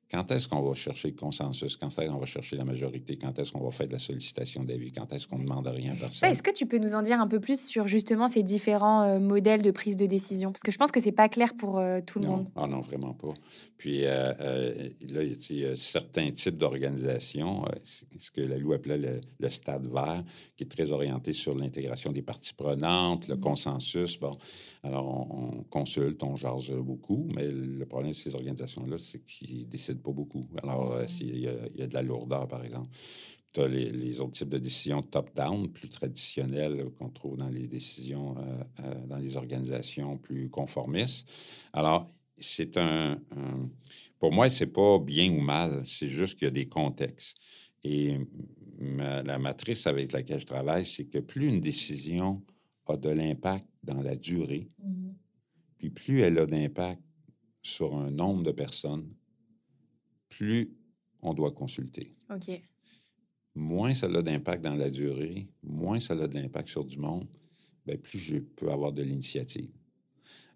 Quand est-ce qu'on va chercher le consensus? Quand est-ce qu'on va chercher la majorité? Quand est-ce qu'on va faire de la sollicitation d'avis? Quand est-ce qu'on ne demande rien à Ça, personne? est-ce que tu peux nous en dire un peu plus sur justement ces différents modèles de prise de décision? Parce que je pense que c'est pas clair pour tout le monde. Ah non, vraiment pas. Puis là, il y a certains types d'organisations, ce que la loi appelait le stade vert, qui est très orienté sur l'intégration des parties prenantes, le consensus. Bon, alors on consulte, on jase beaucoup, mais le problème de ces organisations-là, c'est qu'ils ne décident pas beaucoup. Alors, il y a de la lourdeur, par exemple. Tu as les autres types de décisions top-down, plus traditionnelles, qu'on trouve dans les décisions, dans les organisations plus conformistes. Alors, pour moi, c'est pas bien ou mal, c'est juste qu'il y a des contextes. Et la matrice avec laquelle je travaille, c'est que plus une décision a de l'impact dans la durée, puis plus elle a d'impact sur un nombre de personnes, plus on doit consulter. OK. Moins ça a d'impact dans la durée, moins ça a de l'impact sur du monde, bien, plus je peux avoir de l'initiative.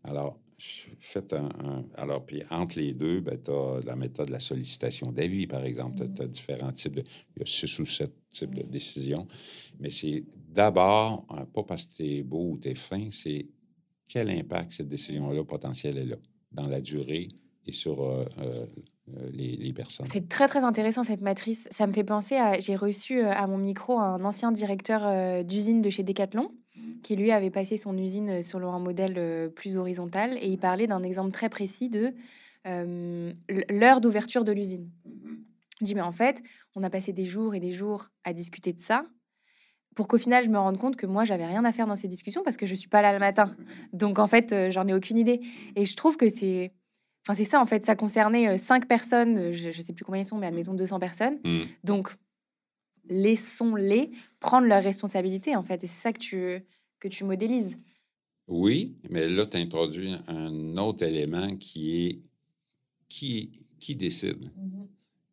Alors, faites alors, puis entre les deux, tu as la méthode de la sollicitation d'avis, par exemple. Tu as différents types il y a 6 ou 7 types de décisions. Mais c'est d'abord, pas parce que tu es beau ou tu es fin, c'est quel impact cette décision-là potentielle est là, dans la durée et sur les personnes. C'est très, très intéressant cette matrice. Ça me fait penser à... J'ai reçu à mon micro un ancien directeur d'usine de chez Decathlon qui lui avait passé son usine selon un modèle plus horizontal et il parlait d'un exemple très précis de l'heure d'ouverture de l'usine. Il dit, mais en fait, on a passé des jours et des jours à discuter de ça pour qu'au final, je me rende compte que moi, j'avais rien à faire dans ces discussions parce que je suis pas là le matin. Donc, en fait, j'en ai aucune idée. Et je trouve que c'est... Enfin, c'est ça, en fait. Ça concernait 5 personnes. Je sais plus combien ils sont, mais admettons 200 personnes. Mm. Donc, laissons-les prendre leurs responsabilités, en fait. Et c'est ça que tu modélises. Oui, mais là, tu introduis un autre élément qui est qui décide,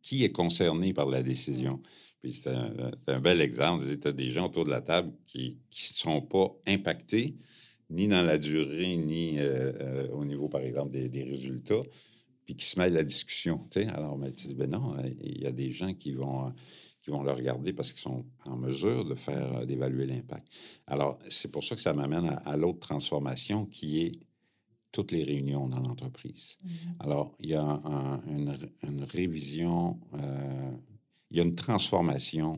qui est concerné par la décision. Puis c'est un bel exemple. Tu as des gens autour de la table qui ne sont pas impactés, ni dans la durée, ni au niveau, par exemple, des résultats, puis qui se mêlent à la discussion. Tu sais? Alors, mais tu dis, ben non, il y a des gens qui vont le regarder parce qu'ils sont en mesure de faire, d'évaluer l'impact. Alors, c'est pour ça que ça m'amène à l'autre transformation qui est toutes les réunions dans l'entreprise. Alors, il y a une révision, il y a une transformation,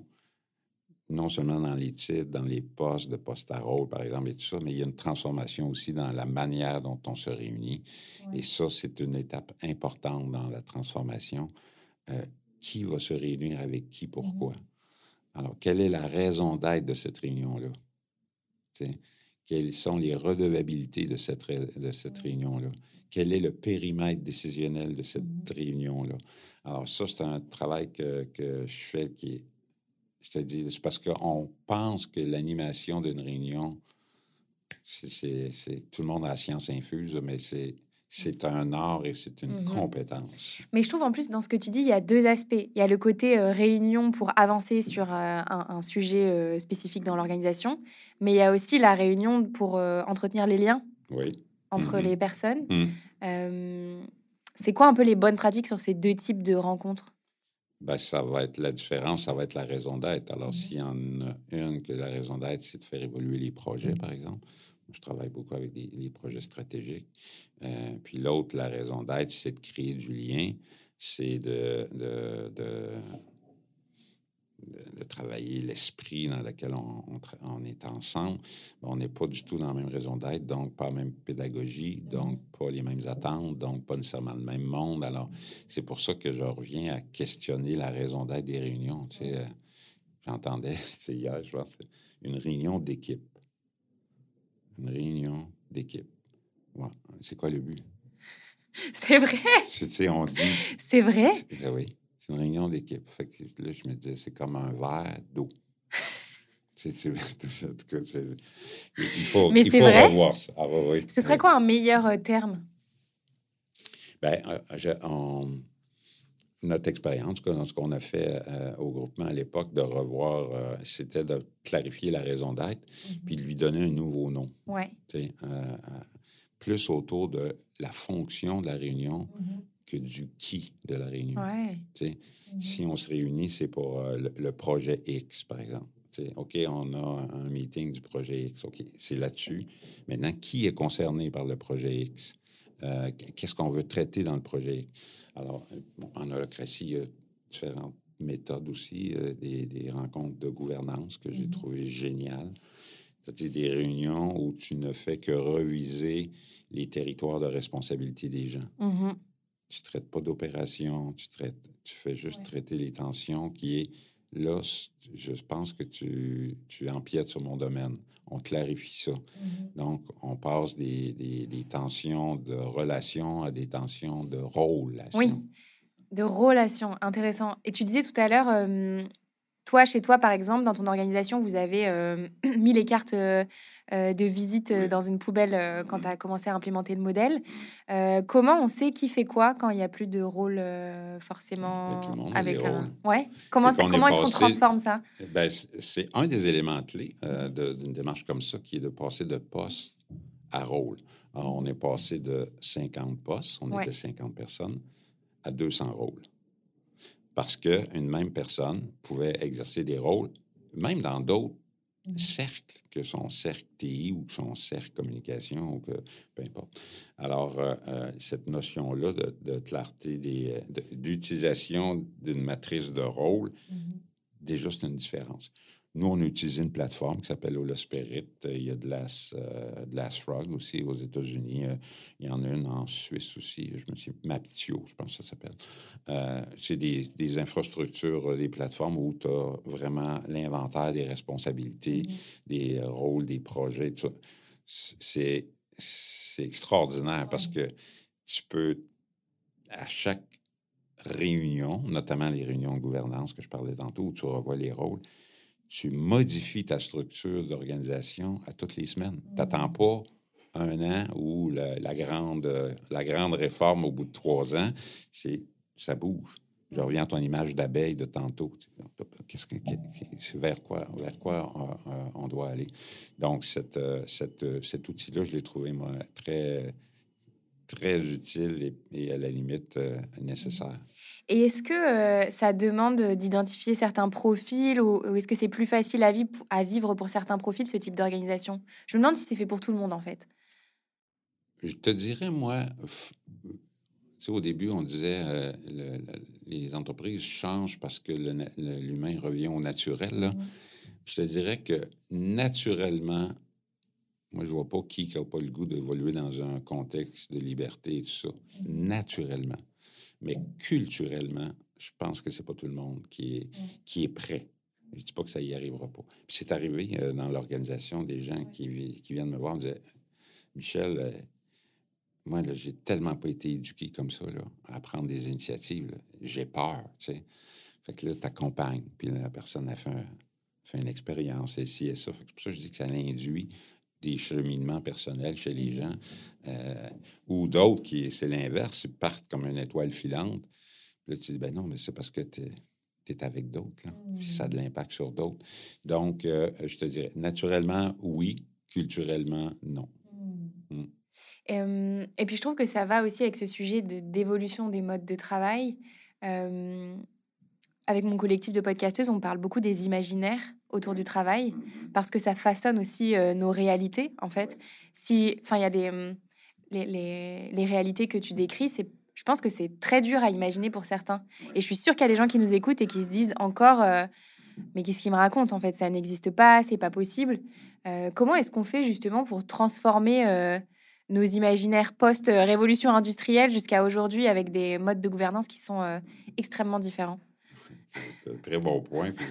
non seulement dans les titres, dans les postes de poste à rôle, par exemple, et tout ça, mais il y a une transformation aussi dans la manière dont on se réunit. Et ça, c'est une étape importante dans la transformation. Qui va se réunir avec qui, pourquoi? Alors, quelle est la raison d'être de cette réunion-là? T'sais, quelles sont les redevabilités de cette réunion-là? Quel est le périmètre décisionnel de cette réunion-là? Alors, ça, c'est un travail que je fais qui est, je te dis, c'est parce qu'on pense que l'animation d'une réunion, c'est tout le monde a la science infuse, mais c'est un art et c'est une compétence. Mais je trouve en plus, dans ce que tu dis, il y a 2 aspects. Il y a le côté réunion pour avancer sur un sujet spécifique dans l'organisation, mais il y a aussi la réunion pour entretenir les liens Oui. entre les personnes. Mm. C'est quoi un peu les bonnes pratiques sur ces 2 types de rencontres? Ben, ça va être la différence, ça va être la raison d'être. Alors, s'il y en a une que la raison d'être, c'est de faire évoluer les projets, par exemple. Je travaille beaucoup avec les projets stratégiques. Puis l'autre, la raison d'être, c'est de créer du lien, c'est de travailler l'esprit dans lequel on est ensemble. On n'est pas du tout dans la même raison d'être, donc pas la même pédagogie, donc pas les mêmes attentes, donc pas nécessairement le même monde. Alors, c'est pour ça que je reviens à questionner la raison d'être des réunions. Tu sais, j'entendais, c'est hier, je pense, une réunion d'équipe. Une réunion d'équipe. Ouais. C'est quoi le but? C'est vrai? Tu sais, on dit... C'est vrai? Ben oui, c'est une réunion d'équipe. Fait que là, je me disais, c'est comme un verre d'eau. En tout cas, il faut vrai? revoir ça. Ah, oui. Ce serait quoi un meilleur terme? Ben, notre expérience, en tout cas, dans ce qu'on a fait au groupement à l'époque, de revoir, c'était de clarifier la raison d'être, puis de lui donner un nouveau nom. Ouais. Plus autour de la fonction de la réunion que du qui de la réunion. Ouais. Si on se réunit, c'est pour le projet X, par exemple. OK, on a un meeting du projet X. OK, c'est là-dessus. Maintenant, qui est concerné par le projet X? Qu'est-ce qu'on veut traiter dans le projet X? Alors, en holacratie, il y a différentes méthodes aussi, des rencontres de gouvernance que j'ai trouvées géniales. C'est des réunions où tu ne fais que reviser les territoires de responsabilité des gens. Tu ne traites pas d'opération, tu fais juste traiter les tensions qui est là, je pense que tu empiètes sur mon domaine. On clarifie ça. Donc, on passe des tensions de relations à des tensions de rôle. Oui, de relations. Intéressant. Et tu disais tout à l'heure, toi, chez toi, par exemple, dans ton organisation, vous avez mis les cartes de visite dans une poubelle quand tu as commencé à implémenter le modèle. Comment on sait qui fait quoi quand il n'y a plus de rôle forcément Tout le monde avec a des rôles. Ouais. Comment est-ce qu'on transforme ça? Ben, c'est un des éléments clés d'une démarche comme ça qui est de passer de poste à rôle. Alors, on est passé de 50 postes, on était 50 personnes, à 200 rôles. Parce qu'une même personne pouvait exercer des rôles, même dans d'autres cercles, que son cercle TI ou que son cercle communication, ou que peu importe. Alors, cette notion-là de clarté, d'utilisation d'une matrice de rôle, déjà, c'est une différence. Nous, on a utilisé une plateforme qui s'appelle Holospirit. Il y a de Frog aussi aux États-Unis. Il y en a une en Suisse aussi. Je me souviens, Maptio, je pense que ça s'appelle. C'est des infrastructures, des plateformes où tu as vraiment l'inventaire des responsabilités, des rôles, des projets, tout ça. C'est extraordinaire parce que tu peux, à chaque réunion, notamment les réunions de gouvernance que je parlais tantôt, où tu revois les rôles, tu modifies ta structure d'organisation à toutes les semaines. Tu n'attends pas un an ou la grande réforme au bout de 3 ans. Ça bouge. Je reviens à ton image d'abeille de tantôt. C'est vers quoi on doit aller. Donc, cet outil-là, je l'ai trouvé, moi, très, très utile et à la limite nécessaire. Et est-ce que ça demande d'identifier certains profils ou est-ce que c'est plus facile à vivre pour certains profils, ce type d'organisation? Je me demande si c'est fait pour tout le monde, en fait. Je te dirais, moi, tu sais, au début, on disait les entreprises changent parce que l'humain revient au naturel. Là. Je te dirais que naturellement, moi, je vois pas qui n'a pas le goût d'évoluer dans un contexte de liberté et tout ça. Naturellement. Mais culturellement, je pense que c'est pas tout le monde qui est prêt. Je dis pas que ça y arrivera pas. Puis c'est arrivé dans l'organisation des gens qui viennent me voir et me disaient Michel, moi, là, j'ai tellement pas été éduqué comme ça, là, à prendre des initiatives. Là. J'ai peur, tu sais. Fait que là, t'accompagnes. Puis la personne a fait une expérience, et ci et ça. Fait que c'est pour ça que je dis que ça induit des cheminements personnels chez les gens. Ou d'autres c'est l'inverse, ils partent comme une étoile filante. Puis là, tu dis, ben non, mais c'est parce que tu es avec d'autres, là. Puis ça a de l'impact sur d'autres. Donc, je te dirais, naturellement, oui. Culturellement, non. Et puis, je trouve que ça va aussi avec ce sujet d'évolution des modes de travail. Avec mon collectif de podcasteuses, on parle beaucoup des imaginaires autour du travail parce que ça façonne aussi nos réalités, en fait. Il y a les réalités que tu décris, je pense que c'est très dur à imaginer pour certains. Et je suis sûre qu'il y a des gens qui nous écoutent et qui se disent encore mais qu'est-ce qu'il me raconte, en fait? Ça n'existe pas, c'est pas possible. Comment est-ce qu'on fait justement pour transformer nos imaginaires post-révolution industrielle jusqu'à aujourd'hui avec des modes de gouvernance qui sont extrêmement différents? C'est un très bon point. Puis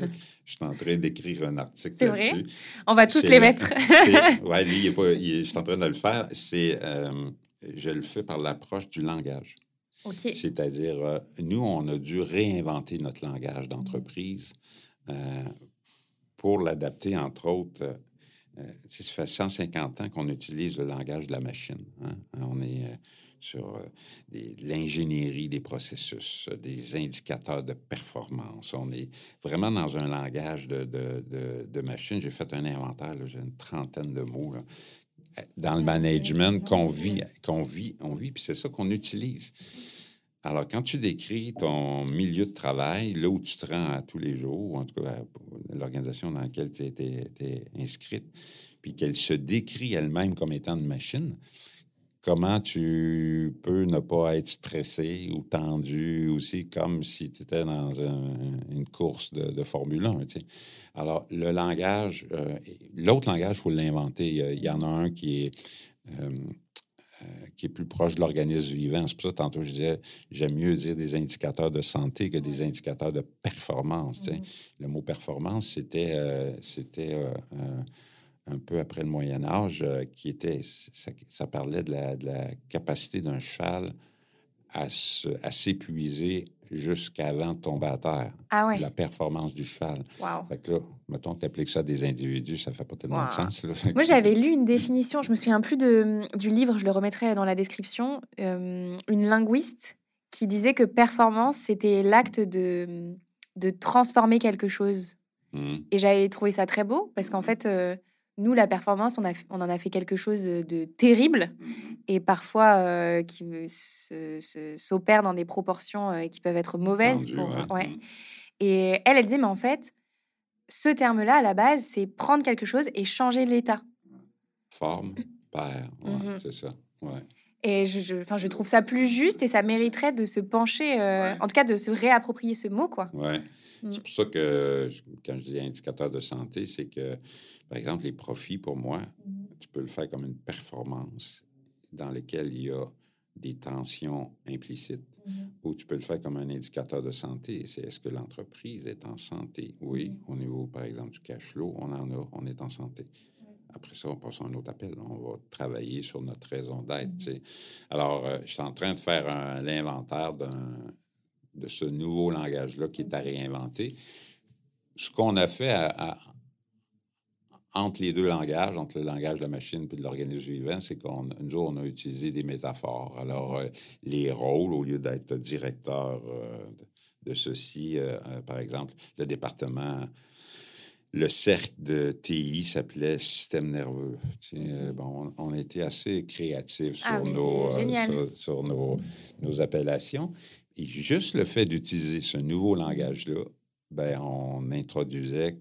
je suis en train d'écrire un article C'est vrai? là-dessus. On va tous les mettre. Ouais, lui, je suis en train de le faire. Je le fais par l'approche du langage. OK. C'est-à-dire, nous, on a dû réinventer notre langage d'entreprise pour l'adapter, entre autres. Ça fait 150 ans qu'on utilise le langage de la machine. Hein? On est sur l'ingénierie des processus, des indicateurs de performance. On est vraiment dans un langage de machine. J'ai fait un inventaire, là, j'ai une trentaine de mots là, dans le management qu'on vit, puis c'est ça qu'on utilise. Alors, quand tu décris ton milieu de travail, là où tu te rends à tous les jours, ou en tout cas l'organisation dans laquelle tu es inscrite, puis qu'elle se décrit elle-même comme étant une machine, comment tu peux ne pas être stressé ou tendu aussi, comme si tu étais dans une course de Formule 1. Tu sais. Alors, le langage, l'autre langage, il faut l'inventer. Il y en a un qui est plus proche de l'organisme vivant. C'est pour ça, tantôt, je disais, j'aime mieux dire des indicateurs de santé que des indicateurs de performance. Tu sais. Le mot performance, c'était un peu après le Moyen Âge, ça parlait de la capacité d'un cheval à s'épuiser jusqu'avant de tomber à terre. Ah ouais. La performance du cheval. Wow. Fait que là, mettons que tu appliques ça à des individus, ça fait pas tellement de sens. Là. Moi, j'avais lu une définition, je me souviens plus du livre, je le remettrai dans la description, une linguiste qui disait que performance, c'était l'acte de transformer quelque chose. Et j'avais trouvé ça très beau parce qu'en fait, nous, la performance, on en a fait quelque chose de terrible et parfois qui s'opère dans des proportions qui peuvent être mauvaises. Ouais. Et elle disait, mais en fait, ce terme-là, à la base, c'est prendre quelque chose et changer l'état. Forme, père, c'est ça. Ouais. Et je trouve ça plus juste et ça mériterait de se pencher, en tout cas de se réapproprier ce mot, quoi. Ouais. C'est pour ça que, quand je dis indicateur de santé, c'est que, par exemple, les profits, pour moi, tu peux le faire comme une performance dans laquelle il y a des tensions implicites, ou tu peux le faire comme un indicateur de santé. C'est est-ce que l'entreprise est en santé? Oui, au niveau, par exemple, du cash flow, on est en santé. Après ça, on passe à un autre appel. On va travailler sur notre raison d'être. Tu sais. Alors, je suis en train de faire l'inventaire de ce nouveau langage-là qui est à réinventer. Ce qu'on a fait entre les deux langages, entre le langage de la machine et de l'organisme vivant, c'est qu'un jour, on a utilisé des métaphores. Alors, les rôles, au lieu d'être directeur de ceci, par exemple, le département, le cercle de TI s'appelait système nerveux. Tu sais, bon, on était assez créatifs sur nos appellations. Et juste le fait d'utiliser ce nouveau langage-là, ben, on introduisait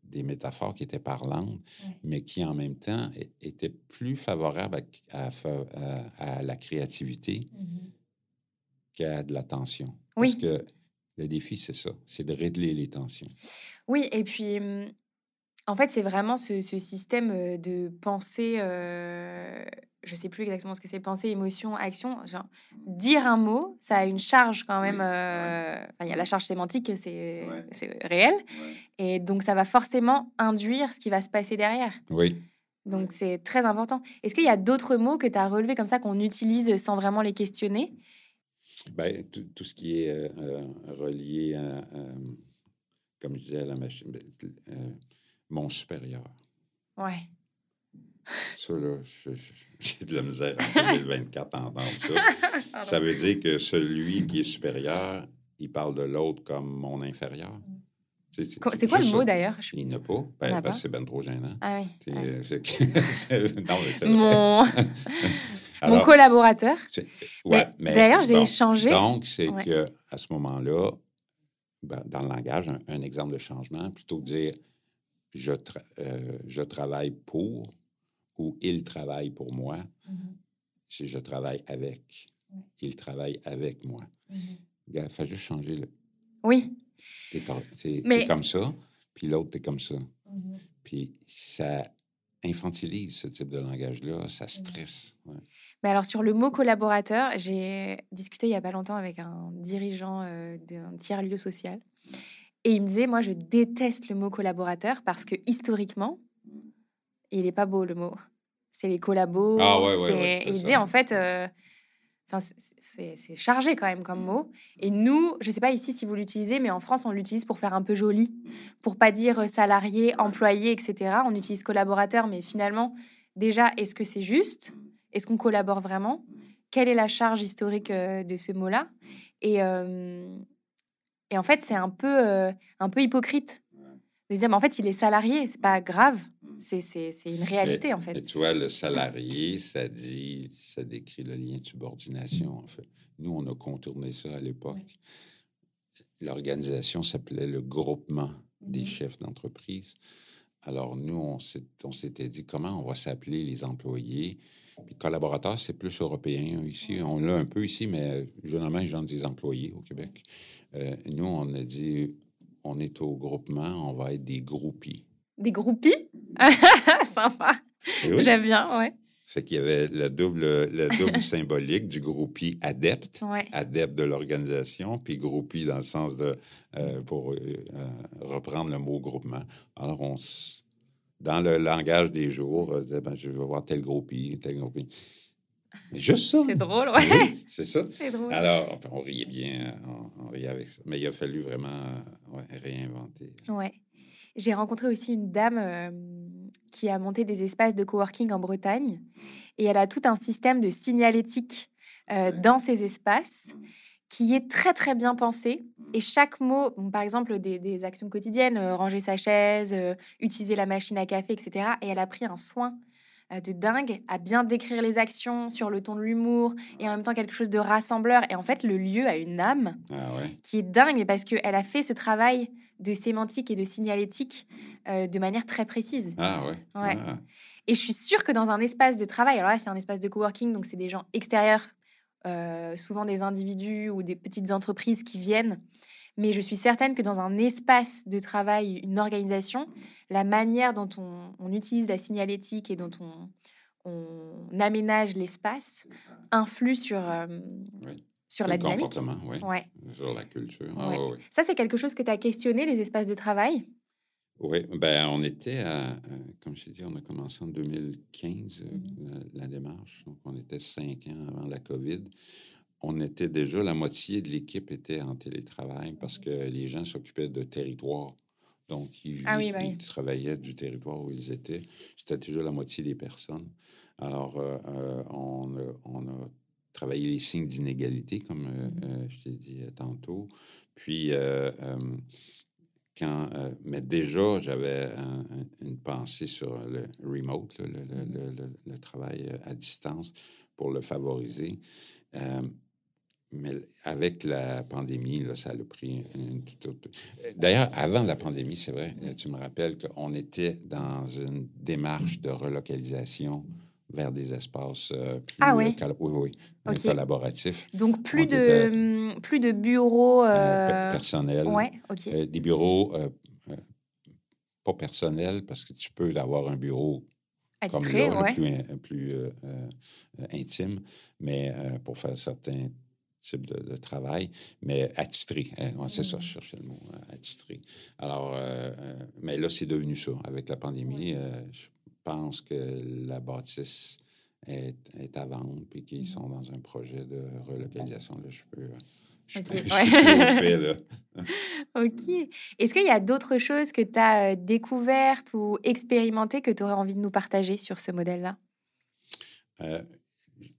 des métaphores qui étaient parlantes, mais qui, en même temps, étaient plus favorables à la créativité qu'à de la tension. Parce que le défi, c'est ça, c'est de régler les tensions. Oui, et puis, en fait, c'est vraiment ce système de pensée, je sais plus exactement ce que c'est, pensée, émotion, action. Genre, dire un mot, ça a une charge quand même. Il y a la charge sémantique, c'est réel. Et donc, ça va forcément induire ce qui va se passer derrière. Oui. Donc, c'est très important. Est-ce qu'il y a d'autres mots que tu as relevés comme ça qu'on utilise sans vraiment les questionner? Ben, tout ce qui est relié à, comme je disais, à la machine, mon supérieur. Ouais. Ça, là, j'ai de la misère en 2024 à entendre ça. Ça veut dire que celui qui est supérieur, il parle de l'autre comme mon inférieur. C'est quoi le mot, ça. d'ailleurs? Il n'a pas, parce que c'est bien trop gênant. Ah oui. Non, mais c'est mon... Alors, mon collaborateur. Mais d'ailleurs, j'ai échangé. Donc, c'est que à ce moment-là, dans le langage, un exemple de changement, plutôt que de dire je travaille pour ou il travaille pour moi, c'est je travaille avec. Il travaille avec moi. Il faut juste changer le. Oui. T'es comme ça, puis l'autre, t'es comme ça. Puis ça infantilise ce type de langage-là, ça stresse. Ouais. Mais alors, sur le mot collaborateur, j'ai discuté il n'y a pas longtemps avec un dirigeant d'un tiers-lieu social. Et il me disait, moi, je déteste le mot collaborateur parce que historiquement, il n'est pas beau, le mot. C'est les collabos. Ouais, il disait, en fait, c'est chargé quand même comme mot. Et nous, je ne sais pas ici si vous l'utilisez, mais en France, on l'utilise pour faire un peu joli, pour pas dire salarié, employé, etc. On utilise collaborateur, mais finalement, déjà, est-ce que c'est juste? Est-ce qu'on collabore vraiment? Quelle est la charge historique de ce mot-là? Et en fait, c'est un peu hypocrite de dire, mais en fait, il est salarié, c'est pas grave. C'est une réalité, en fait. Mais tu vois, le salarié, ça décrit le lien de subordination, en fait. Nous, on a contourné ça à l'époque. L'organisation s'appelait le groupement des chefs d'entreprise. Alors, nous, on s'était dit comment on va s'appeler les employés. Puis collaborateurs, c'est plus européen ici. On l'a un peu ici, mais généralement, les gens disent employés au Québec. Nous, on a dit, on est au groupement, on va être des groupies. Des groupies? Sympa. Oui. J'aime bien, ouais. Fait qu'il y avait le double symbolique du groupie adepte, adepte de l'organisation, puis groupie dans le sens de, pour reprendre le mot groupement. Alors, dans le langage des jours, je vais voir tel groupie. Mais juste ça. C'est drôle, ouais. C'est ça. C'est drôle. Alors, on riait bien, on riait avec ça. Mais il a fallu vraiment réinventer. Ouais. J'ai rencontré aussi une dame qui a monté des espaces de coworking en Bretagne. Et elle a tout un système de signalétique dans ces espaces qui est très, très bien pensé. Et chaque mot, par exemple, des actions quotidiennes, ranger sa chaise, utiliser la machine à café, etc. Et elle a pris un soin de dingue à bien décrire les actions sur le ton de l'humour et en même temps quelque chose de rassembleur. Et en fait, le lieu a une âme qui est dingue parce qu'elle a fait ce travail de sémantique et de signalétique de manière très précise. Et je suis sûre que dans un espace de travail, alors là, c'est un espace de coworking, donc c'est des gens extérieurs souvent des individus ou des petites entreprises qui viennent. Mais je suis certaine que dans un espace de travail, une organisation, la manière dont on utilise la signalétique et dont on aménage l'espace influe Oui. sur Sur la le dynamique. comportement, oui. Ouais, Sur la culture. Ah ouais. oui, oui. Ça, c'est quelque chose que tu as questionné, les espaces de travail? Oui, ben, on était comme je t'ai dit, on a commencé en 2015, Mmh. la démarche. Donc, on était 5 ans avant la COVID. On était déjà, la moitié de l'équipe était en télétravail parce que les gens s'occupaient de territoire. Donc, Ah oui, bah ils oui. travaillaient du territoire où ils étaient. C'était déjà la moitié des personnes. Alors, on a travaillé les signes d'inégalité, comme Mmh. je t'ai dit tantôt. Puis, mais déjà, j'avais une pensée sur le remote, là, Mmh. le travail à distance pour le favoriser. Euh, mais avec la pandémie, là, ça a pris une toute autre. D'ailleurs, avant la pandémie, c'est vrai, tu me rappelles qu'on était dans une démarche de relocalisation vers des espaces Ah plus oui, oui, oui, OK. collaboratifs. Donc On était plus de bureaux, personnels, ouais, OK. des bureaux euh, pas personnels, parce que tu peux avoir un bureau comme Attitré, là, ouais. plus intime, mais pour faire certains types de travail, mais attitré. Hein, ouais, c'est ça, je Mmh. cherchais le mot, attitré. Alors, mais là, c'est devenu ça. Avec la Ouais. pandémie, je pense que la bâtisse est à vendre, puis qu'ils Mmh. sont dans un projet de relocalisation. Là, OK, je ouais. suis plus au fait, là. OK. Est-ce qu'il y a d'autres choses que tu as, découvertes ou expérimentées que tu aurais envie de nous partager sur ce modèle-là? Euh,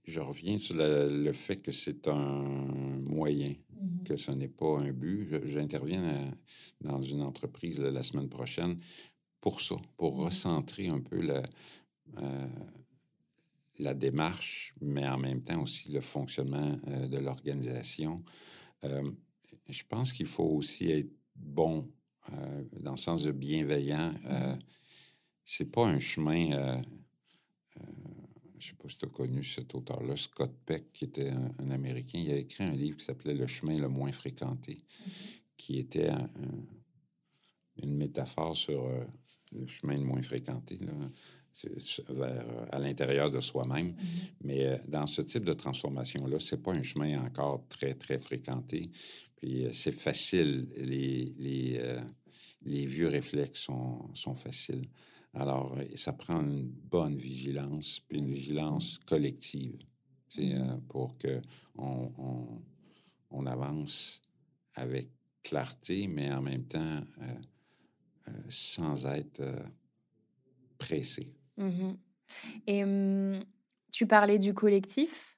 je reviens sur le fait que c'est un moyen, Mmh. que ce n'est pas un but. J'interviens dans une entreprise la semaine prochaine pour ça, pour Mmh. recentrer un peu euh, la démarche, mais en même temps aussi le fonctionnement de l'organisation. Euh, je pense qu'il faut aussi être bon dans le sens de bienveillant. Mmh. C'est pas un chemin. Je ne sais pas si tu as connu cet auteur-là, Scott Peck, qui était un Américain. Il a écrit un livre qui s'appelait Le chemin le moins fréquenté, qui était une métaphore sur le chemin le moins fréquenté, là, à l'intérieur de soi-même. Mmh. Mais dans ce type de transformation-là, c'est pas un chemin encore très, très fréquenté. Puis c'est facile. Les vieux réflexes sont faciles. Alors, ça prend une bonne vigilance, puis une vigilance collective, tu sais, Mmh. pour que on avance avec clarté, mais en même temps sans être pressé. Mmh. Et tu parlais du collectif,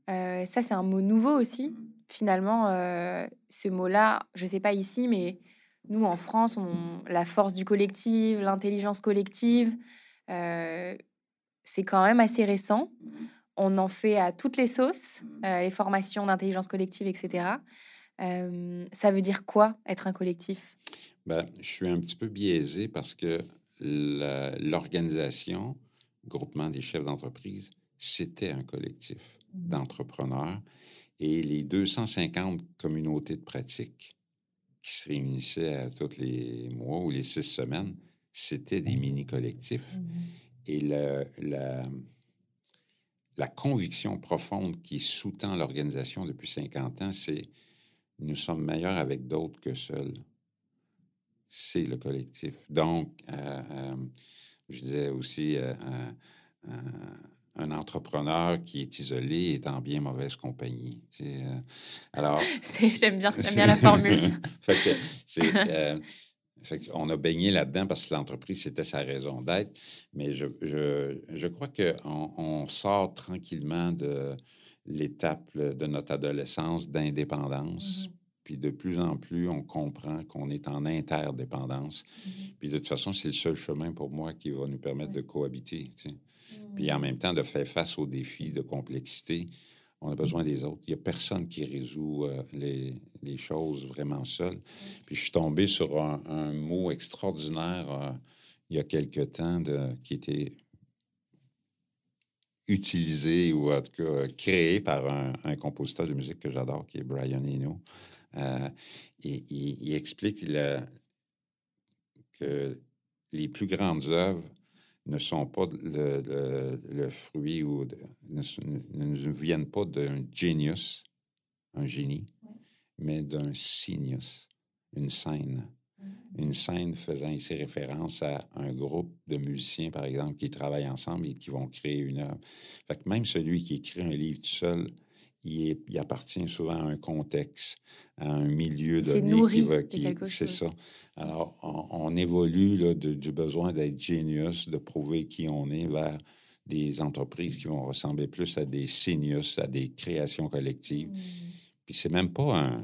ça, c'est un mot nouveau aussi. Finalement, ce mot-là, je sais pas ici, mais nous, en France, on la force du collectif, l'intelligence collective, heu, c'est quand même assez récent. On en fait à toutes les sauces, les formations d'intelligence collective et cetera. Ça veut dire quoi, être un collectif? Ben, je suis un petit peu biaisé parce que l'organisation, groupement des chefs d'entreprise, c'était un collectif Mmh. d'entrepreneurs et les 250 communautés de pratique qui se réunissaient à tous les mois ou les 6 semaines, c'était des mini-collectifs. Mmh. Et la conviction profonde qui sous-tend l'organisation depuis 50 ans, c'est nous sommes meilleurs avec d'autres que seuls. C'est le collectif. Donc, je disais aussi, un entrepreneur qui est isolé est en bien mauvaise compagnie. Tu sais, alors, J'aime bien la formule. fait que fait qu'on a baigné là-dedans parce que l'entreprise, c'était sa raison d'être. Mais je crois qu'on sort tranquillement de l'étape de notre adolescence d'indépendance. Mmh. Puis de plus en plus, on comprend qu'on est en interdépendance. Mmh. Puis de toute façon, c'est le seul chemin pour moi qui va nous permettre Ouais. de cohabiter. Tu sais. Puis en Mmh. même temps, de faire face aux défis de complexité, on a besoin des autres. Il n'y a personne qui résout les choses vraiment seul. Puis je suis tombé sur un mot extraordinaire il y a quelque temps qui était utilisé ou en tout cas créé par un compositeur de musique que j'adore, qui est Brian Eno. Il explique que les plus grandes œuvres ne sont pas le fruit ou ne viennent pas d'un genius, un génie, mais d'un scenius, une scène. Une scène faisant ici référence à un groupe de musiciens, par exemple, qui travaillent ensemble et qui vont créer une œuvre. Fait que même celui qui écrit un livre tout seul, il appartient souvent à un contexte, à un milieu donné. C'est nourri de C'est quelque chose. ça. Alors, on évolue là, du besoin d'être genius, de prouver qui on est, vers des entreprises qui vont ressembler plus à des scenius, à des créations collectives. Puis c'est même pas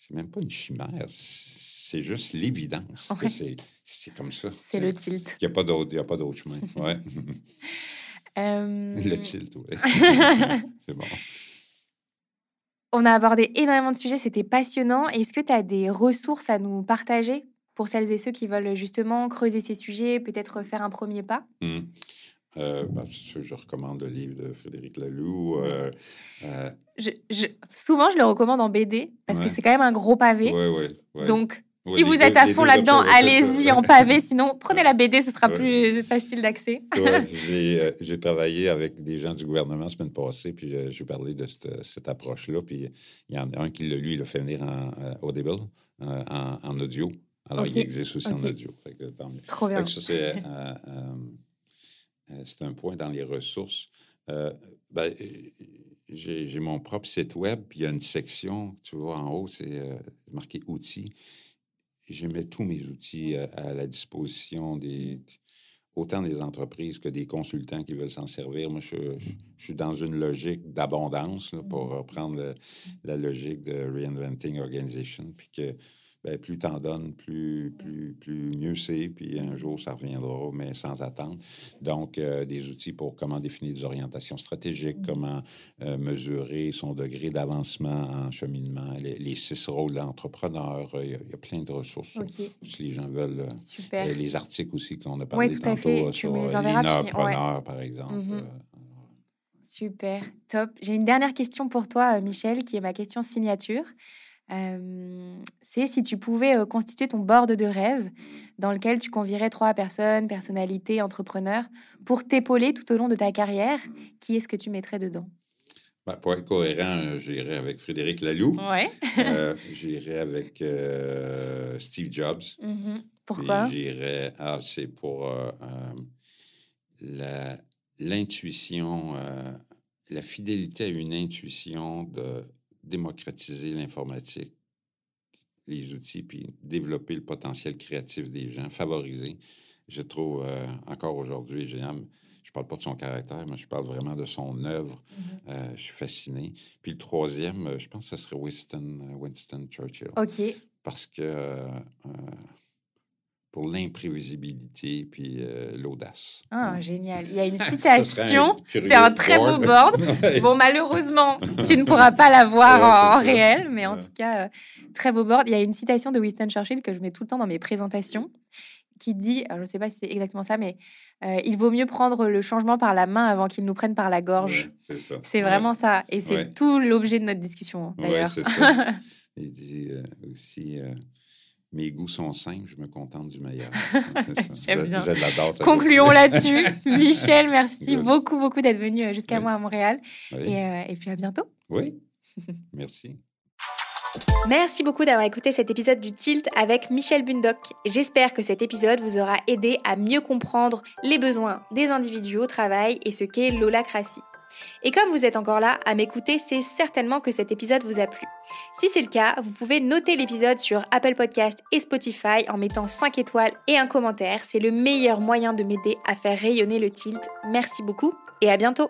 une chimère. C'est juste l'évidence. Ouais. C'est comme ça. C'est le tilt. Il n'y a pas d'autre chemin. Ouais. Le tilt, oui. C'est bon. On a abordé énormément de sujets, c'était passionnant. Est-ce que tu as des ressources à nous partager pour celles et ceux qui veulent justement creuser ces sujets, peut-être faire un premier pas? C'est sûr, je recommande le livre de Frédéric Laloux. Souvent, je le recommande en BD parce que c'est quand même un gros pavé. Ouais. Donc, si vous êtes à fond là-dedans, allez-y en pavé. Sinon, prenez la BD, ce sera plus facile d'accès. J'ai travaillé avec des gens du gouvernement la semaine passée, puis j'ai parlé de cette approche-là. Puis il y en a un qui l'a lu, il l'a fait venir en Audible, en audio. Alors, il existe aussi en audio. Fait que, tant mieux. Trop bien. Fait que ça, c'est un point dans les ressources. J'ai mon propre site web, puis il y a une section, tu vois, en haut, c'est marqué « Outils ». Je mets tous mes outils à la disposition autant des entreprises que des consultants qui veulent s'en servir. Moi, je suis dans une logique d'abondance, là, pour reprendre la logique de Reinventing Organization, puis que plus t'en donnes, plus mieux c'est, puis un jour, ça reviendra, mais sans attendre. Donc, des outils pour comment définir des orientations stratégiques, comment mesurer son degré d'avancement en cheminement, les 6 rôles de l'entrepreneur. Il y a plein de ressources. Si les gens veulent. Super. Les articles aussi qu'on a parlé tout tantôt, à fait. Tu me les enverras. L'innopreneur, par exemple. Super, top. J'ai une dernière question pour toi, Michel, qui est ma question signature. C'est si tu pouvais constituer ton board de rêve dans lequel tu convierais 3 personnes, personnalités, entrepreneurs, pour t'épauler tout au long de ta carrière, qui est-ce que tu mettrais dedans? Pour être cohérent, j'irais avec Frédéric Laloux. Ouais. J'irais avec Steve Jobs. Pourquoi? J'irais... c'est pour l'intuition, la fidélité à une intuition de démocratiser l'informatique, les outils, puis développer le potentiel créatif des gens, favoriser. Je trouve encore aujourd'hui, je ne parle pas de son caractère, mais je parle vraiment de son œuvre. Je suis fasciné. Puis le troisième, je pense que ce serait Winston Churchill. OK. Parce que pour l'imprévisibilité puis l'audace. Génial. Il y a une citation. C'est un très beau board. Bon, malheureusement, tu ne pourras pas la voir en réel, mais en tout cas, très beau board. Il y a une citation de Winston Churchill que je mets tout le temps dans mes présentations qui dit, je ne sais pas si c'est exactement ça, mais il vaut mieux prendre le changement par la main avant qu'il nous prenne par la gorge. C'est ça. C'est vraiment ça. Et c'est tout l'objet de notre discussion, d'ailleurs. Oui, c'est ça. Il dit aussi... mes goûts sont simples, je me contente du meilleur. J'aime bien. Je l'adore. Concluons là-dessus. Michel, merci beaucoup d'être venu jusqu'à moi à Montréal. Et puis à bientôt. Oui, merci. Merci beaucoup d'avoir écouté cet épisode du Tilt avec Michel Bundock. J'espère que cet épisode vous aura aidé à mieux comprendre les besoins des individus au travail et ce qu'est l'holacratie. Et comme vous êtes encore là à m'écouter, c'est certainement que cet épisode vous a plu. Si c'est le cas, vous pouvez noter l'épisode sur Apple Podcast et Spotify en mettant 5 étoiles et un commentaire. C'est le meilleur moyen de m'aider à faire rayonner le Tilt. Merci beaucoup et à bientôt.